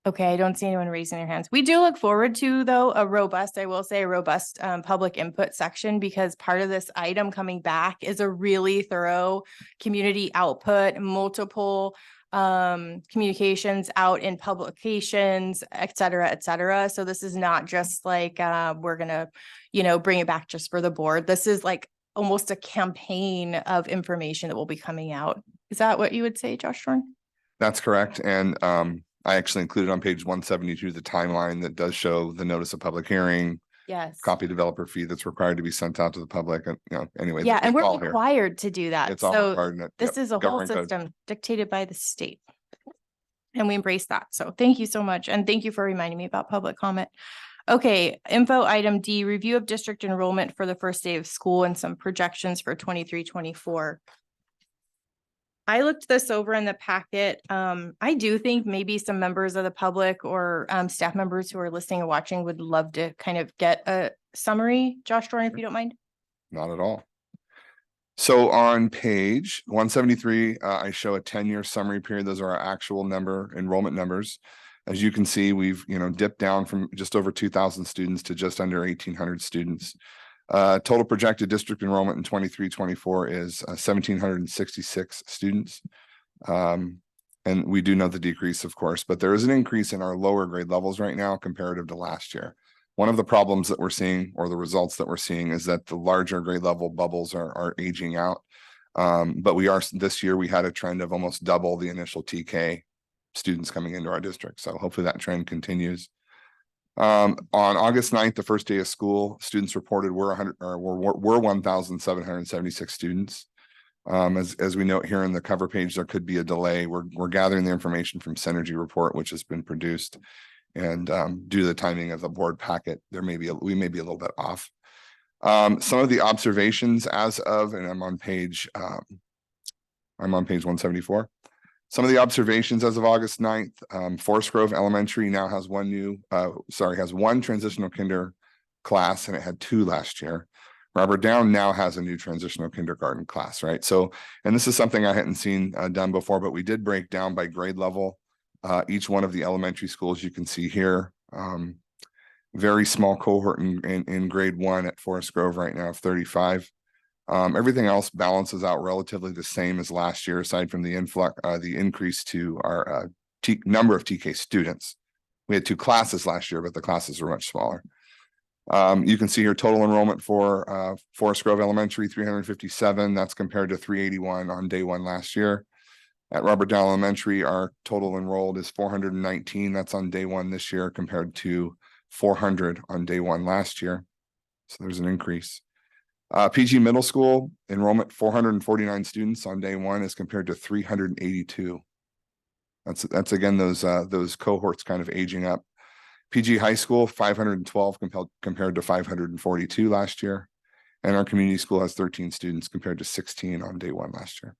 Okay, I don't see anyone raising their hands. We do look forward to, though, a robust, I will say, a robust public input section, because part of this item coming back is a really thorough community output, multiple communications out in publications, et cetera, et cetera. So this is not just like we're gonna, bring it back just for the board. This is like almost a campaign of information that will be coming out. Is that what you would say, Josh Jordan? That's correct. And I actually included on page 172 the timeline that does show the notice of public hearing, Yes. copy developer fee that's required to be sent out to the public. And, anyway. Yeah, and it's we're all here. required to do that. It's all So required. in it. this Yep, is a whole government code. system dictated by the state. And we embrace that. So thank you so much. And thank you for reminding me about public comment. Okay, info item D, review of district enrollment for the first day of school and some projections for 23-24. I looked this over in the packet. I do think maybe some members of the public or staff members who are listening and watching would love to kind of get a summary. Josh Jordan, if you don't mind. Not at all. So on page 173, I show a 10-year summary period. Those are our actual enrollment numbers. As you can see, we've, dipped down from just over 2,000 students to just under 1,800 students. Total projected district enrollment in 23-24 is 1,766 students. And we do know the decrease, of course, but there is an increase in our lower grade levels right now comparative to last year. One of the problems that we're seeing, or the results that we're seeing, is that the larger grade level bubbles are aging out. But this year we had a trend of almost double the initial TK students coming into our district. So hopefully that trend continues. On August 9th, the first day of school, students reported were 1,776 students. As we note here in the cover page, there could be a delay. We're gathering the information from Synergy report, which has been produced. And due to the timing of the board packet, we may be a little bit off. Some of the observations as of, and I'm on page 174. Some of the observations as of August 9th, Forest Grove Elementary now has one transitional kinder class, and it had 2 last year. Robert Down now has a new transitional kindergarten class, right? So, and this is something I hadn't seen done before, but we did break down by grade level. Each one of the elementary schools you can see here, very small cohort in grade 1 at Forest Grove right now of 35. Everything else balances out relatively the same as last year, aside from the increase to our number of TK students. We had 2 classes last year, but the classes were much smaller. You can see here total enrollment for Forest Grove Elementary, 357. That's compared to 381 on day one last year. At Robert Down Elementary, our total enrolled is 419. That's on day one this year compared to 400 on day one last year. So there's an increase. PG Middle School enrollment, 449 students on day one as compared to 382. That's again, those cohorts kind of aging up. PG High School, 512 compared to 542 last year. And our community school has 13 students compared to 16 on day one last year.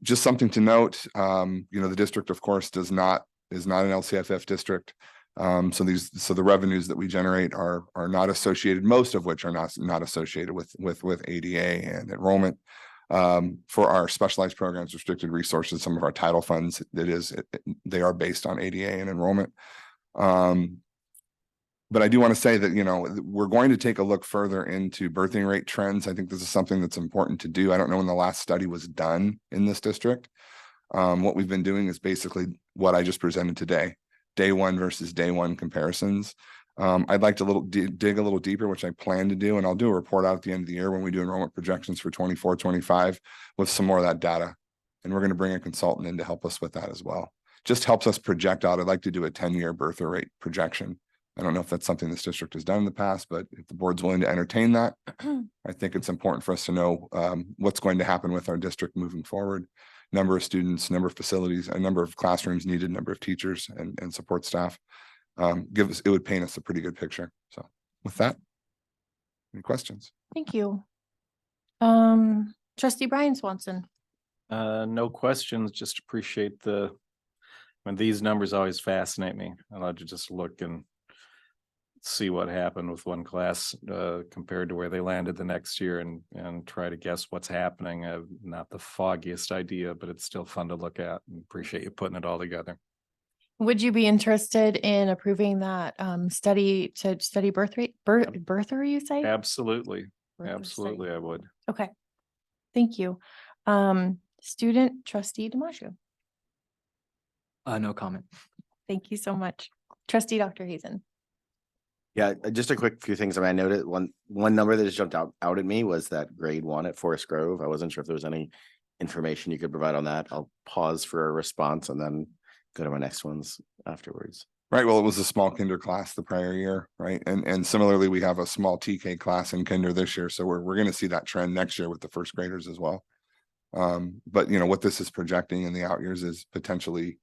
Just something to note, the district, of course, is not an LCFF district. So the revenues that we generate are not associated, most of which are not associated with ADA and enrollment. For our specialized programs, restricted resources, some of our title funds, they are based on ADA and enrollment. But I do want to say that, we're going to take a look further into birthing rate trends. I think this is something that's important to do. I don't know when the last study was done in this district. What we've been doing is basically what I just presented today, day one versus day one comparisons. I'd like to dig a little deeper, which I plan to do, and I'll do a report out at the end of the year when we do enrollment projections for 24, 25 with some more of that data. And we're going to bring a consultant in to help us with that as well. Just helps us project out. I'd like to do a 10-year birth rate projection. I don't know if that's something this district has done in the past, but if the board's willing to entertain that, I think it's important for us to know what's going to happen with our district moving forward. Number of students, number of facilities, a number of classrooms needed, number of teachers and support staff. It would paint us a pretty good picture. So with that, any questions? Thank you. Trustee Brian Swanson. No questions, just appreciate when these numbers always fascinate me. I love to just look and see what happened with one class compared to where they landed the next year and try to guess what's happening. Not the foggiest idea, but it's still fun to look at, and appreciate you putting it all together. Would you be interested in approving that study to study birth rate, birther, you say? Absolutely. Birther Absolutely, I would. Okay. Thank you. Student trustee DiMaggio. No comment. Thank you so much. Trustee Dr. Hazen. Yeah, just a quick few things. I noted one number that just jumped out at me was that grade 1 at Forest Grove. I wasn't sure if there was any information you could provide on that. I'll pause for a response and then go to my next ones afterwards. Right. Well, it was a small kinder class the prior year, right? And similarly, we have a small TK class in kinder this year. So we're going to see that trend next year with the first graders as well. But what this is projecting in the out years is potentially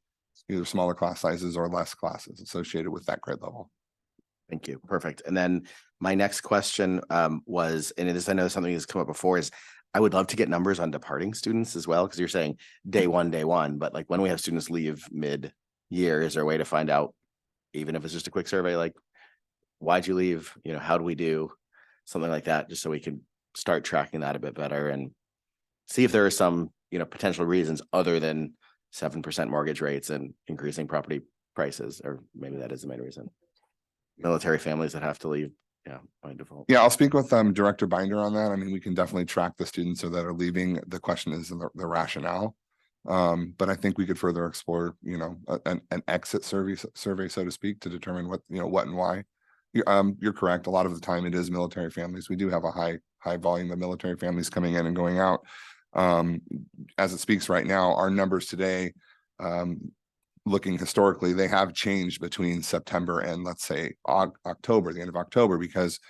either smaller class sizes or less classes associated with that grade level. Thank you. Perfect. And then my next question was, and it is, I know something that's come up before, is I would love to get numbers on departing students as well, because you're saying day one, but like when we have students leave mid-year, is there a way to find out, even if it's just a quick survey, like why'd you leave? How do we do something like that, just so we can start tracking that a bit better and see if there are some, potential reasons other than 7% mortgage rates and increasing property prices, or maybe that is the main reason. Military families that have to leave, by default. Yeah, I'll speak with Director Binder on that. I mean, we can definitely track the students that are leaving. The question is the rationale. But I think we could further explore, an exit survey, so to speak, to determine what and why. You're correct. A lot of the time it is military families. We do have a high volume of military families coming in and going out. As it speaks right now, our numbers today, looking historically, they have changed between September and let's say October, the end of October, because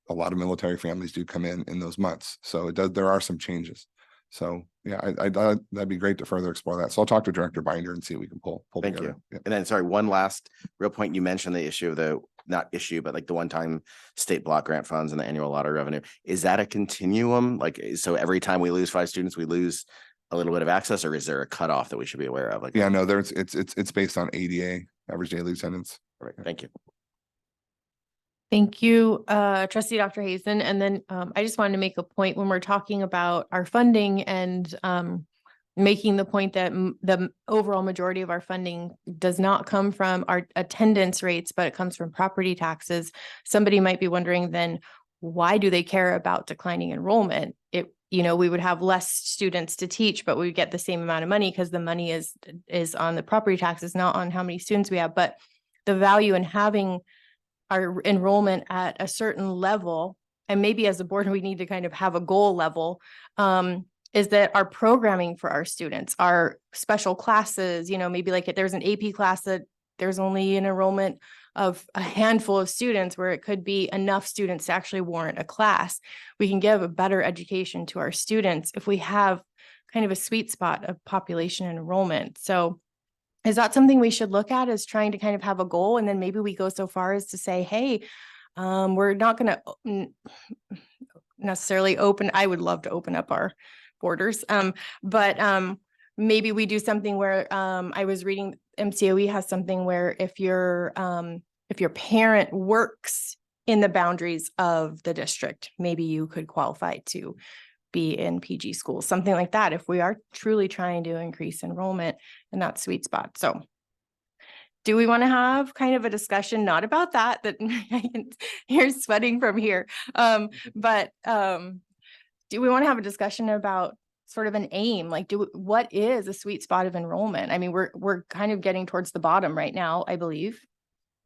a lot of military families do come in those months. So there are some changes. So yeah, that'd be great to further explore that. So I'll talk to Director Binder and see what we can pull Thank together. you. Yeah. And then, sorry, one last real point. You mentioned the issue of not issue, but like the one-time state block grant funds and the annual lottery revenue. Is that a continuum? Like, so every time we lose 5 students, we lose a little bit of access, or is there a cutoff that we should be aware of? Like, Yeah, no, it's based on ADA, average daily attendance. all right, thank you. Thank you, trustee Dr. Hazen. And then I just wanted to make a point when we're talking about our funding and making the point that the overall majority of our funding does not come from our attendance rates, but it comes from property taxes. Somebody might be wondering then, why do they care about declining enrollment? We would have less students to teach, but we would get the same amount of money because the money is on the property taxes, not on how many students we have. But the value in having our enrollment at a certain level, and maybe as a board, we need to kind of have a goal level, is that our programming for our students, our special classes, you know, maybe like if there's an AP class that there's only an enrollment of a handful of students where it could be enough students to actually warrant a class. We can give a better education to our students if we have kind of a sweet spot of population and enrollment. So is that something we should look at, is trying to kind of have a goal? And then maybe we go so far as to say, hey, we're not going to necessarily open. I would love to open up our borders. But maybe we do something where I was reading MCOE has something where if your parent works in the boundaries of the district, maybe you could qualify to be in PG schools, something like that, if we are truly trying to increase enrollment in that sweet spot. So do we want to have kind of a discussion, not about that I can hear sweating from here, but do we want to have a discussion about sort of an aim, like what is a sweet spot of enrollment? I mean, we're kind of getting towards the bottom right now, I believe.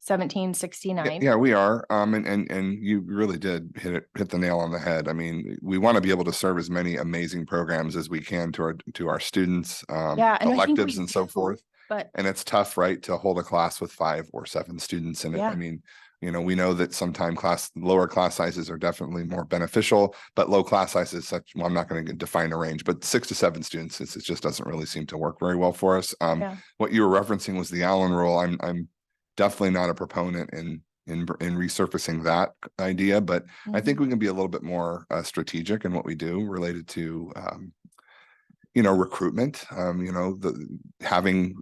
1769. Yeah, we are. And you really did hit the nail on the head. I mean, we want to be able to serve as many amazing programs as we can to our students, Yeah, and electives and so forth. But And it's tough, right, to hold a class with 5 or 7 students in it. Yeah. I mean, you know, we know that sometimes lower class sizes are definitely more beneficial, but low class sizes well, I'm not going to define a range, but 6 to 7 students, it just doesn't really seem to work very well for us. Yeah. What you were referencing was the Allen rule. I'm definitely not a proponent in resurfacing that idea, but I think we can be a little bit more strategic in what we do related to recruitment. I mean,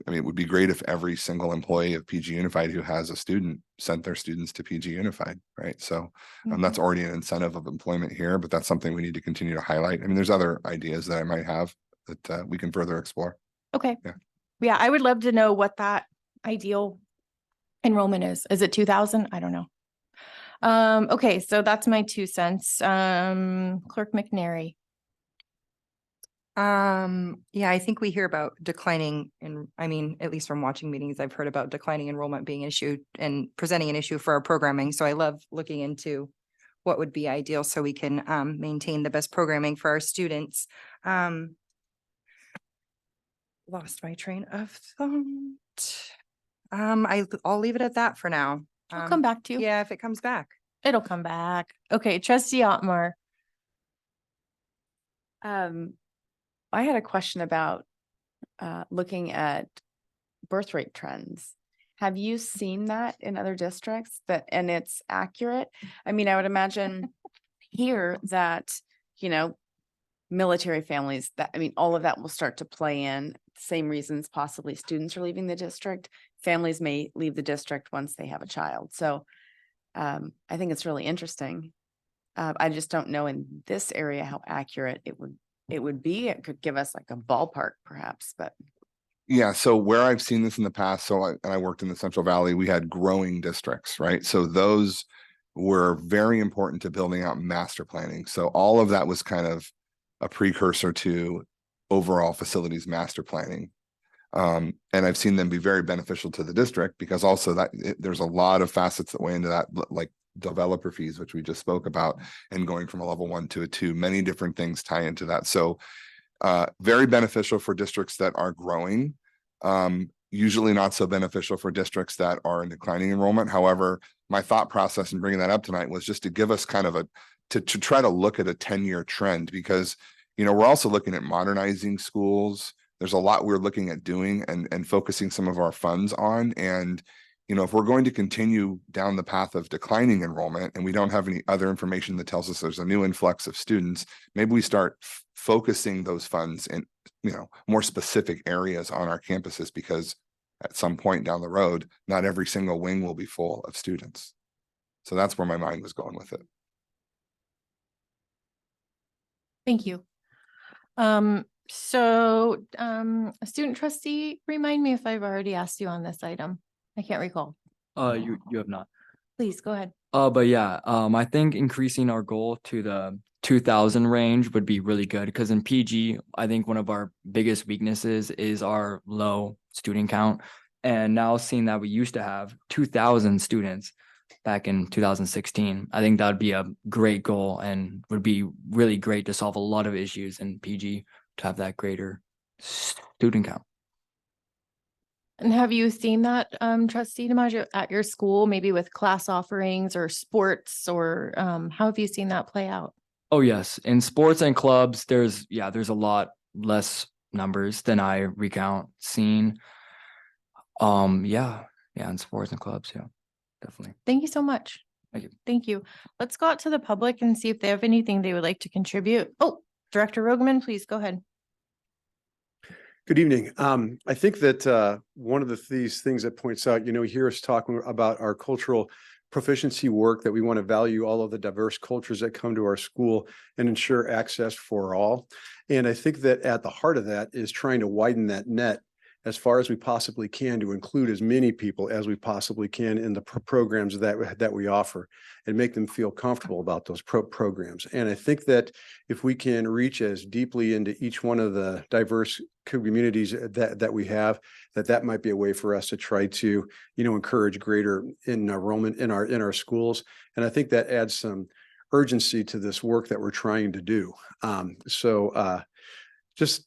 it would be great if every single employee of PG Unified who has a student sent their students to PG Unified, right? So that's already an incentive of employment here, but that's something we need to continue to highlight. I mean, there's other ideas that I might have that we can further explore. Okay. Yeah. Yeah, I would love to know what that ideal enrollment is. Is it 2,000? I don't know. Okay, so that's my 2 cents. Clerk McNary. Yeah, I think we hear about declining I mean, at least from watching meetings, I've heard about declining enrollment being an issue and presenting an issue for our programming. So I love looking into what would be ideal so we can maintain the best programming for our students. Lost my train of thought. I'll leave it at that for now. I'll come back to you. Yeah, if it comes back. It'll come back. Okay, Trustee Otmar. I had a question about looking at birth rate trends. Have you seen that in other districts and it's accurate? I mean, I would imagine here that, military families, all of that will start to play in. Same reasons possibly students are leaving the district. Families may leave the district once they have a child. So I think it's really interesting. I just don't know in this area how accurate it would be. It could give us like a ballpark perhaps, but. Yeah, so where I've seen this in the past, I worked in the Central Valley, we had growing districts, right? So those were very important to building out master planning. So all of that was kind of a precursor to overall facilities master planning. And I've seen them be very beneficial to the district because also there's a lot of facets that weigh into that, like developer fees, which we just spoke about, and going from a level 1 to a 2, many different things tie into that. So very beneficial for districts that are growing, usually not so beneficial for districts that are in declining enrollment. However, my thought process in bringing that up tonight was just to give us kind of to try to look at a 10-year trend, because, we're also looking at modernizing schools. There's a lot we're looking at doing and focusing some of our funds on. And, if we're going to continue down the path of declining enrollment and we don't have any other information that tells us there's a new influx of students, maybe we start focusing those funds in, more specific areas on our campuses, because at some point down the road, not every single wing will be full of students. So that's where my mind was going with it. Thank you. So a student trustee, remind me if I've already asked you on this item. I can't recall. You have not. Please go ahead. But yeah, I think increasing our goal to the 2,000 range would be really good, because in PG, I think one of our biggest weaknesses is our low student count. And now seeing that we used to have 2,000 students, back in 2016. I think that would be a great goal and would be really great to solve a lot of issues in PG to have that greater student count. And have you seen that, trustee DiMaggio, at your school, maybe with class offerings or sports, or how have you seen that play out? Oh yes, in sports and clubs, there's a lot less numbers than I recount seen. Yeah, in sports and clubs, yeah, definitely. Thank you so much. Thank you. Thank you. Let's go out to the public and see if they have anything they would like to contribute. Oh, Director Rogeman, please go ahead. Good evening. I think that one of these things that points out, you hear us talking about our cultural proficiency work, that we want to value all of the diverse cultures that come to our school and ensure access for all. And I think that at the heart of that is trying to widen that net as far as we possibly can to include as many people as we possibly can in the programs that we offer and make them feel comfortable about those programs. And I think that if we can reach as deeply into each one of the diverse communities that we have, that might be a way for us to try to, encourage greater enrollment in our schools. And I think that adds some urgency to this work that we're trying to do. Just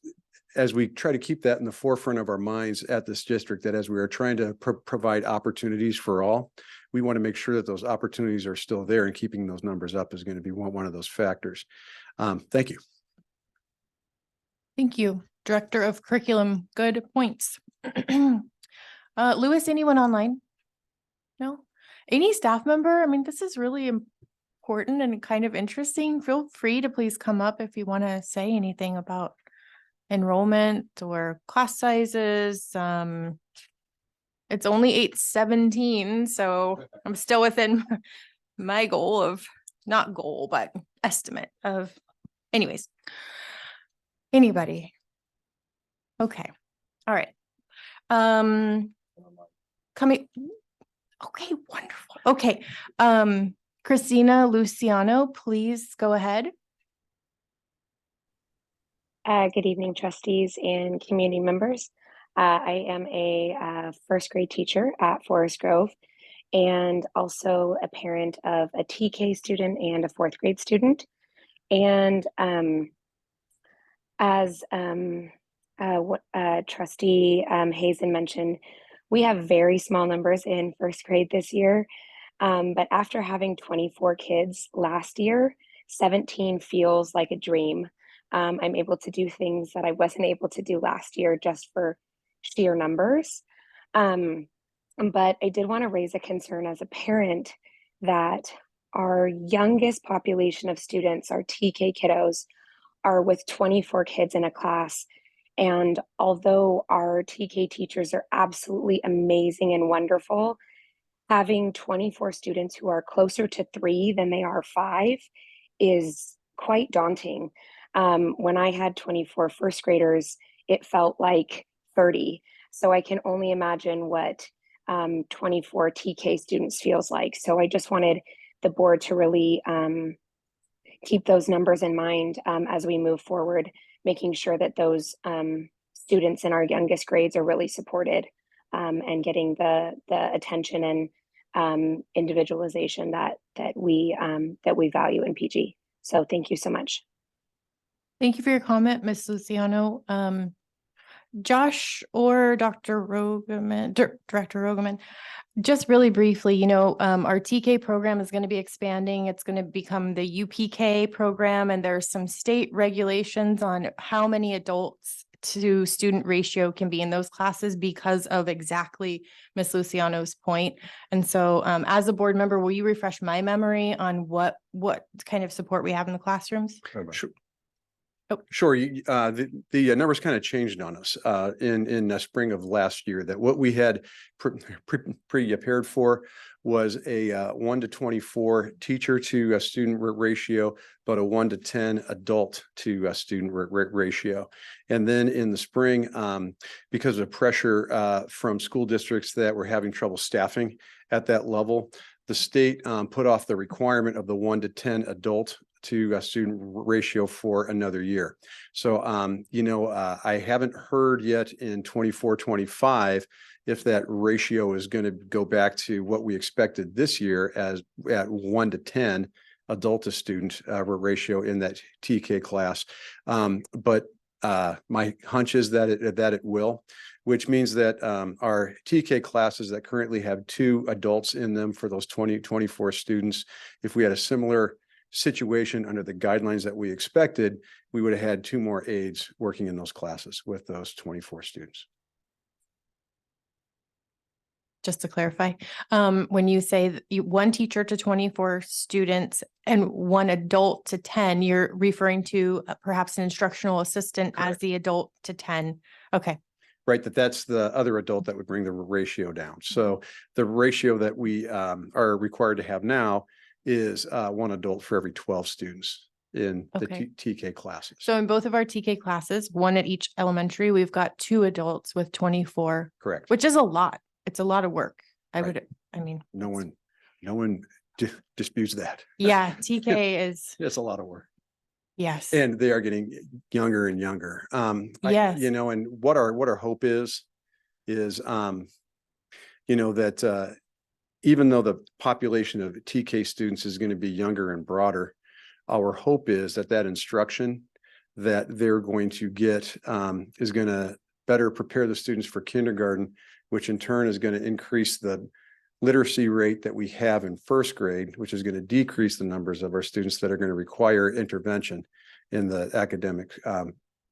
as we try to keep that in the forefront of our minds at this district, that as we are trying to provide opportunities for all, we want to make sure that those opportunities are still there, and keeping those numbers up is going to be one of those factors. Thank you. Thank you, Director of Curriculum. Good points. Louis, anyone online? No? Any staff member? I mean, this is really important and kind of interesting. Feel free to please come up if you want to say anything about enrollment or class sizes. It's only 8:17, so I'm still within my goal of, not goal, but estimate of, anyways. Anybody? Okay. All right. Coming. Okay, wonderful. Okay. Christina Luciano, please go ahead. Good evening, trustees and community members. I am a first grade teacher at Forest Grove, and also a parent of a TK student and a fourth grade student. And as trustee Hazen mentioned, we have very small numbers in first grade this year. But after having 24 kids last year, 17 feels like a dream. I'm able to do things that I wasn't able to do last year just for sheer numbers. But I did want to raise a concern as a parent that our youngest population of students, our TK kiddos, are with 24 kids in a class. And although our TK teachers are absolutely amazing and wonderful, having 24 students who are closer to 3 than they are 5 is quite daunting. When I had 24 first graders, it felt like 30. So I can only imagine what 24 TK students feels like. So I just wanted the board to really keep those numbers in mind as we move forward, making sure that those students in our youngest grades are really supported and getting the attention and individualization that we value in PG. So thank you so much. Thank you for your comment, Ms. Luciano. Josh or Dr. Rogeman, Director Rogeman, just really briefly, our TK program is going to be expanding. It's going to become the UPK program, and there's some state regulations on how many adults to student ratio can be in those classes because of exactly Ms. Luciano's point. And so as a board member, will you refresh my memory on what kind of support we have in the classrooms? Sure. Oh. Sure. The numbers kind of changed on us in the spring of last year. That what we had prepared for was a 1 to 24 teacher to a student ratio, but a 1 to 10 adult to a student ratio. And then in the spring, because of pressure from school districts that were having trouble staffing at that level, the state put off the requirement of the 1 to 10 adult to student ratio for another year. So, I haven't heard yet in 24-25 if that ratio is going to go back to what we expected this year as at 1 to 10 adult to student ratio in that TK class. But my hunch is that it will, which means that our TK classes that currently have 2 adults in them for those 24 students, if we had a similar situation under the guidelines that we expected, we would have had 2 more aides working in those classes with those 24 students. Just to clarify, when you say that 1 teacher to 24 students and 1 adult to 10, you're referring to perhaps an instructional assistant as the adult to 10. Okay. Right, that's the other adult that would bring the ratio down. So the ratio that we are required to have now is 1 adult for every 12 students in the Okay. TK classes. So in both of our TK classes, 1 at each elementary, we've got 2 adults with 24. Correct. Which is a lot. It's a lot of work. Right. No one disputes that. Yeah, TK is, It's a lot of work. yes. And they are getting younger and younger. Yes. And what our hope is that even though the population of TK students is going to be younger and broader, our hope is that instruction that they're going to get is going to better prepare the students for kindergarten, which in turn is going to increase the literacy rate that we have in 1st grade, which is going to decrease the numbers of our students that are going to require intervention in the academic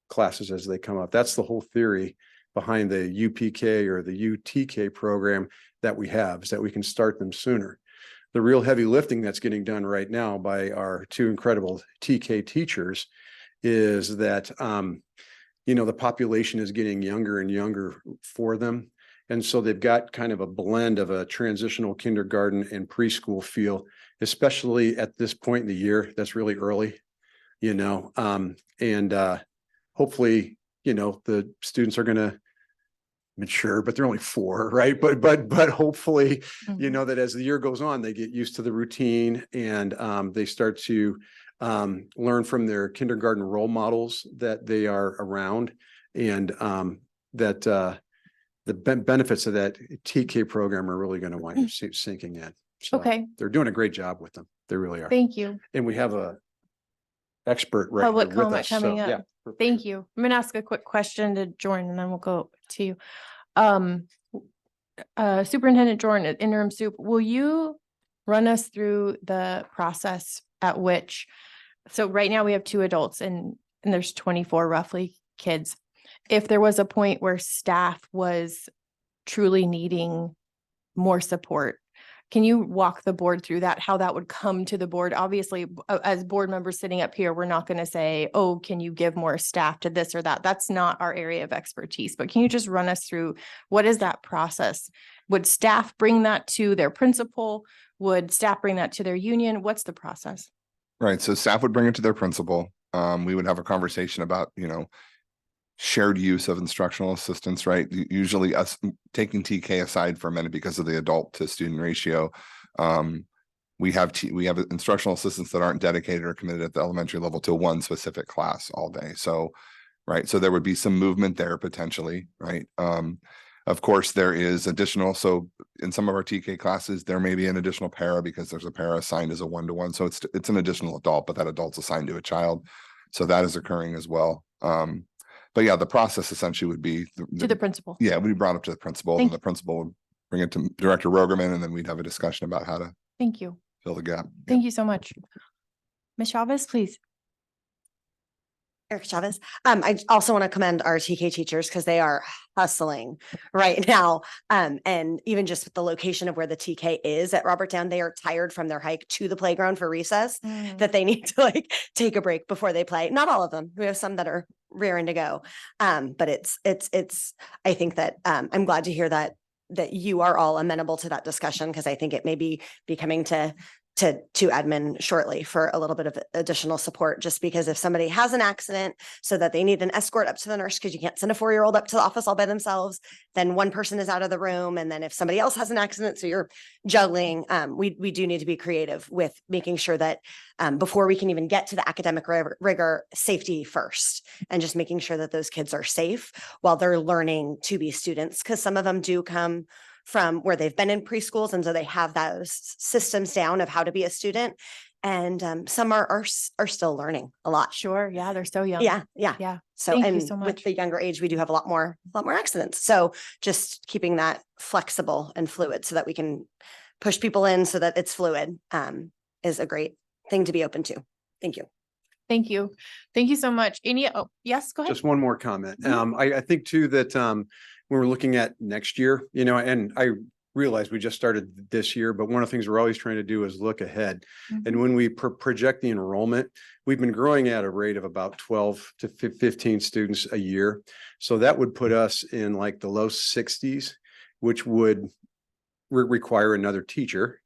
classes as they come up. That's the whole theory behind the UPK or the UTK program that we have, is that we can start them sooner. The real heavy lifting that's getting done right now by our 2 incredible TK teachers is that, the population is getting younger and younger for them. And so they've got kind of a blend of a transitional kindergarten and preschool feel, especially at this point in the year. That's really early, hopefully, the students are going to mature, but they're only 4, right? But hopefully, that as the year goes on, they get used to the routine and they start to learn from their kindergarten role models that they are around, and that the benefits of that TK program are really going to wind up sinking in. So Okay. they're doing a great job with them. They really are. Thank you. And we have a expert right Public here with comment us. coming So, up. yeah. Thank you. I'm gonna ask a quick question to Jordan and then we'll go to you. Superintendent Jordan, interim soup, will you run us through the process at which, so right now we have 2 adults and there's 24 roughly kids. If there was a point where staff was truly needing more support, can you walk the board through that, how that would come to the board? Obviously, as board members sitting up here, we're not going to say, oh, can you give more staff to this or that? That's not our area of expertise, but can you just run us through what is that process? Would staff bring that to their principal? Would staff bring that to their union? What's the process? Right, so staff would bring it to their principal. We would have a conversation about, shared use of instructional assistants, right? Usually us taking TK aside for a minute because of the adult to student ratio. We have instructional assistants that aren't dedicated or committed at the elementary level to one specific class all day. So, right. So there would be some movement there potentially, right? Of course, there is additional. So in some of our TK classes, there may be an additional para because there's a para assigned as a 1-to-1. So it's an additional adult, but that adult's assigned to a child. So that is occurring as well. But yeah, the process essentially would be To the principal. Yeah, we'd be brought up to the principal, and the principal would bring it to Director Rogerman, and then we'd have a discussion about how to Thank you. fill the gap. Thank you so much. Ms. Chavez, please. Eric Chavez. I also want to commend our TK teachers because they are hustling right now. And even just with the location of where the TK is at Robertstown, they are tired from their hike to the playground for recess that they need to take a break before they play. Not all of them. We have some that are raring to go. But it's I think that I'm glad to hear that you are all amenable to that discussion, because I think it may be coming to to admin shortly for a little bit of additional support, just because if somebody has an accident so that they need an escort up to the nurse, because you can't send a 4-year-old up to the office all by themselves, then one person is out of the room. And then if somebody else has an accident, so you're juggling, we do need to be creative with making sure that before we can even get to the academic rigor, safety first, and just making sure that those kids are safe while they're learning to be students, because some of them do come from where they've been in preschools. And so they have those systems down of how to be a student. And some are still learning a lot. Sure. Yeah. They're so young. Yeah. Yeah. So, Thank you and so with much. the younger age, we do have a lot more accidents. So just keeping that flexible and fluid so that we can push people in so that it's fluid is a great thing to be open to. Thank you. Thank you. Thank you so much. Yes, go ahead. Just one more comment. Mhm. I think too that when we're looking at next year, and I realize we just started this year, but one of the things we're always trying to do is look ahead. And when we project the enrollment, we've been growing at a rate of about 12 to 15 students a year. So that would put us in like the low 60s, which would require another teacher.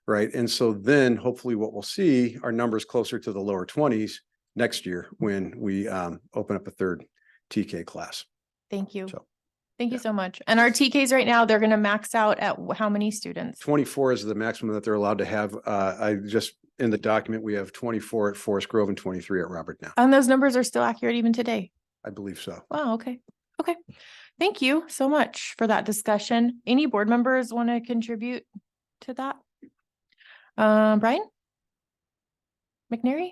Right. And so then hopefully what we'll see are numbers closer to the lower 20s next year when we open up a third TK class. Thank you. So, Thank you so much. And our TKs right now, they're going to max out at how many students? 24 is the maximum that they're allowed to have. In the document, we have 24 at Forest Grove and 23 at Robert now. And those numbers are still accurate even today. I believe so. Wow. Okay. Okay. Thank you so much for that discussion. Any board members want to contribute to that? Brian? McNary?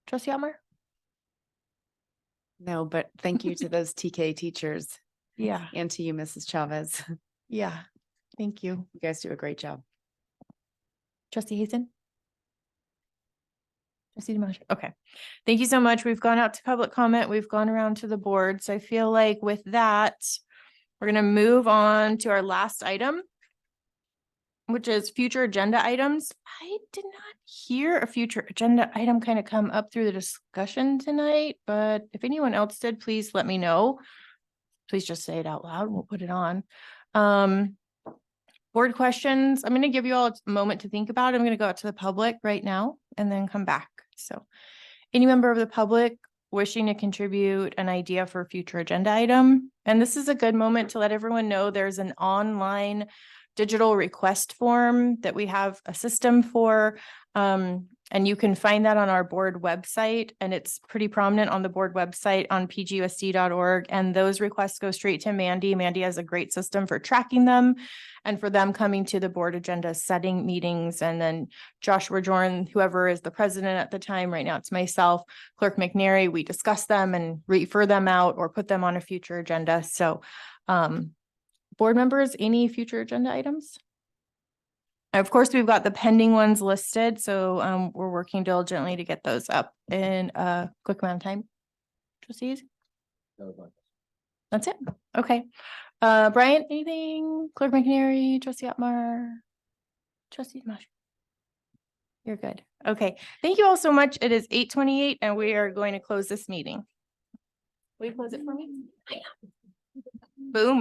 Trustee Otmar? No, but thank you to those TK teachers Yeah. and to you, Mrs. Chavez. Yeah. Thank you. You guys do a great job. Trustee Hazen? Trustee Dimash? Okay. Thank you so much. We've gone out to public comment. We've gone around to the board. So I feel like with that, we're going to move on to our last item, which is future agenda items. I did not hear a future agenda item kind of come up through the discussion tonight, but if anyone else did, please let me know. Please just say it out loud. We'll put it on. Board questions. I'm going to give you all a moment to think about it. I'm going to go out to the public right now and then come back. So any member of the public wishing to contribute an idea for a future agenda item. And this is a good moment to let everyone know there's an online digital request form that we have a system for. And you can find that on our board website, and it's pretty prominent on the board website on pgusd.org. And those requests go straight to Mandy. Mandy has a great system for tracking them and for them coming to the board agenda, setting meetings. And then Joshua Jordan, whoever is the president at the time, right now it's myself, Clerk McNary, we discuss them and refer them out or put them on a future agenda. So board members, any future agenda items? Of course, we've got the pending ones listed, so we're working diligently to get those up in a quick amount of time. Trustees? That's it. Okay. Brian, anything? Clerk McNary, Trustee Otmar, Trustee Dimash? You're good. Okay. Thank you all so much. It is 8:28 and we are going to close this meeting. Will you close it for me? Boom.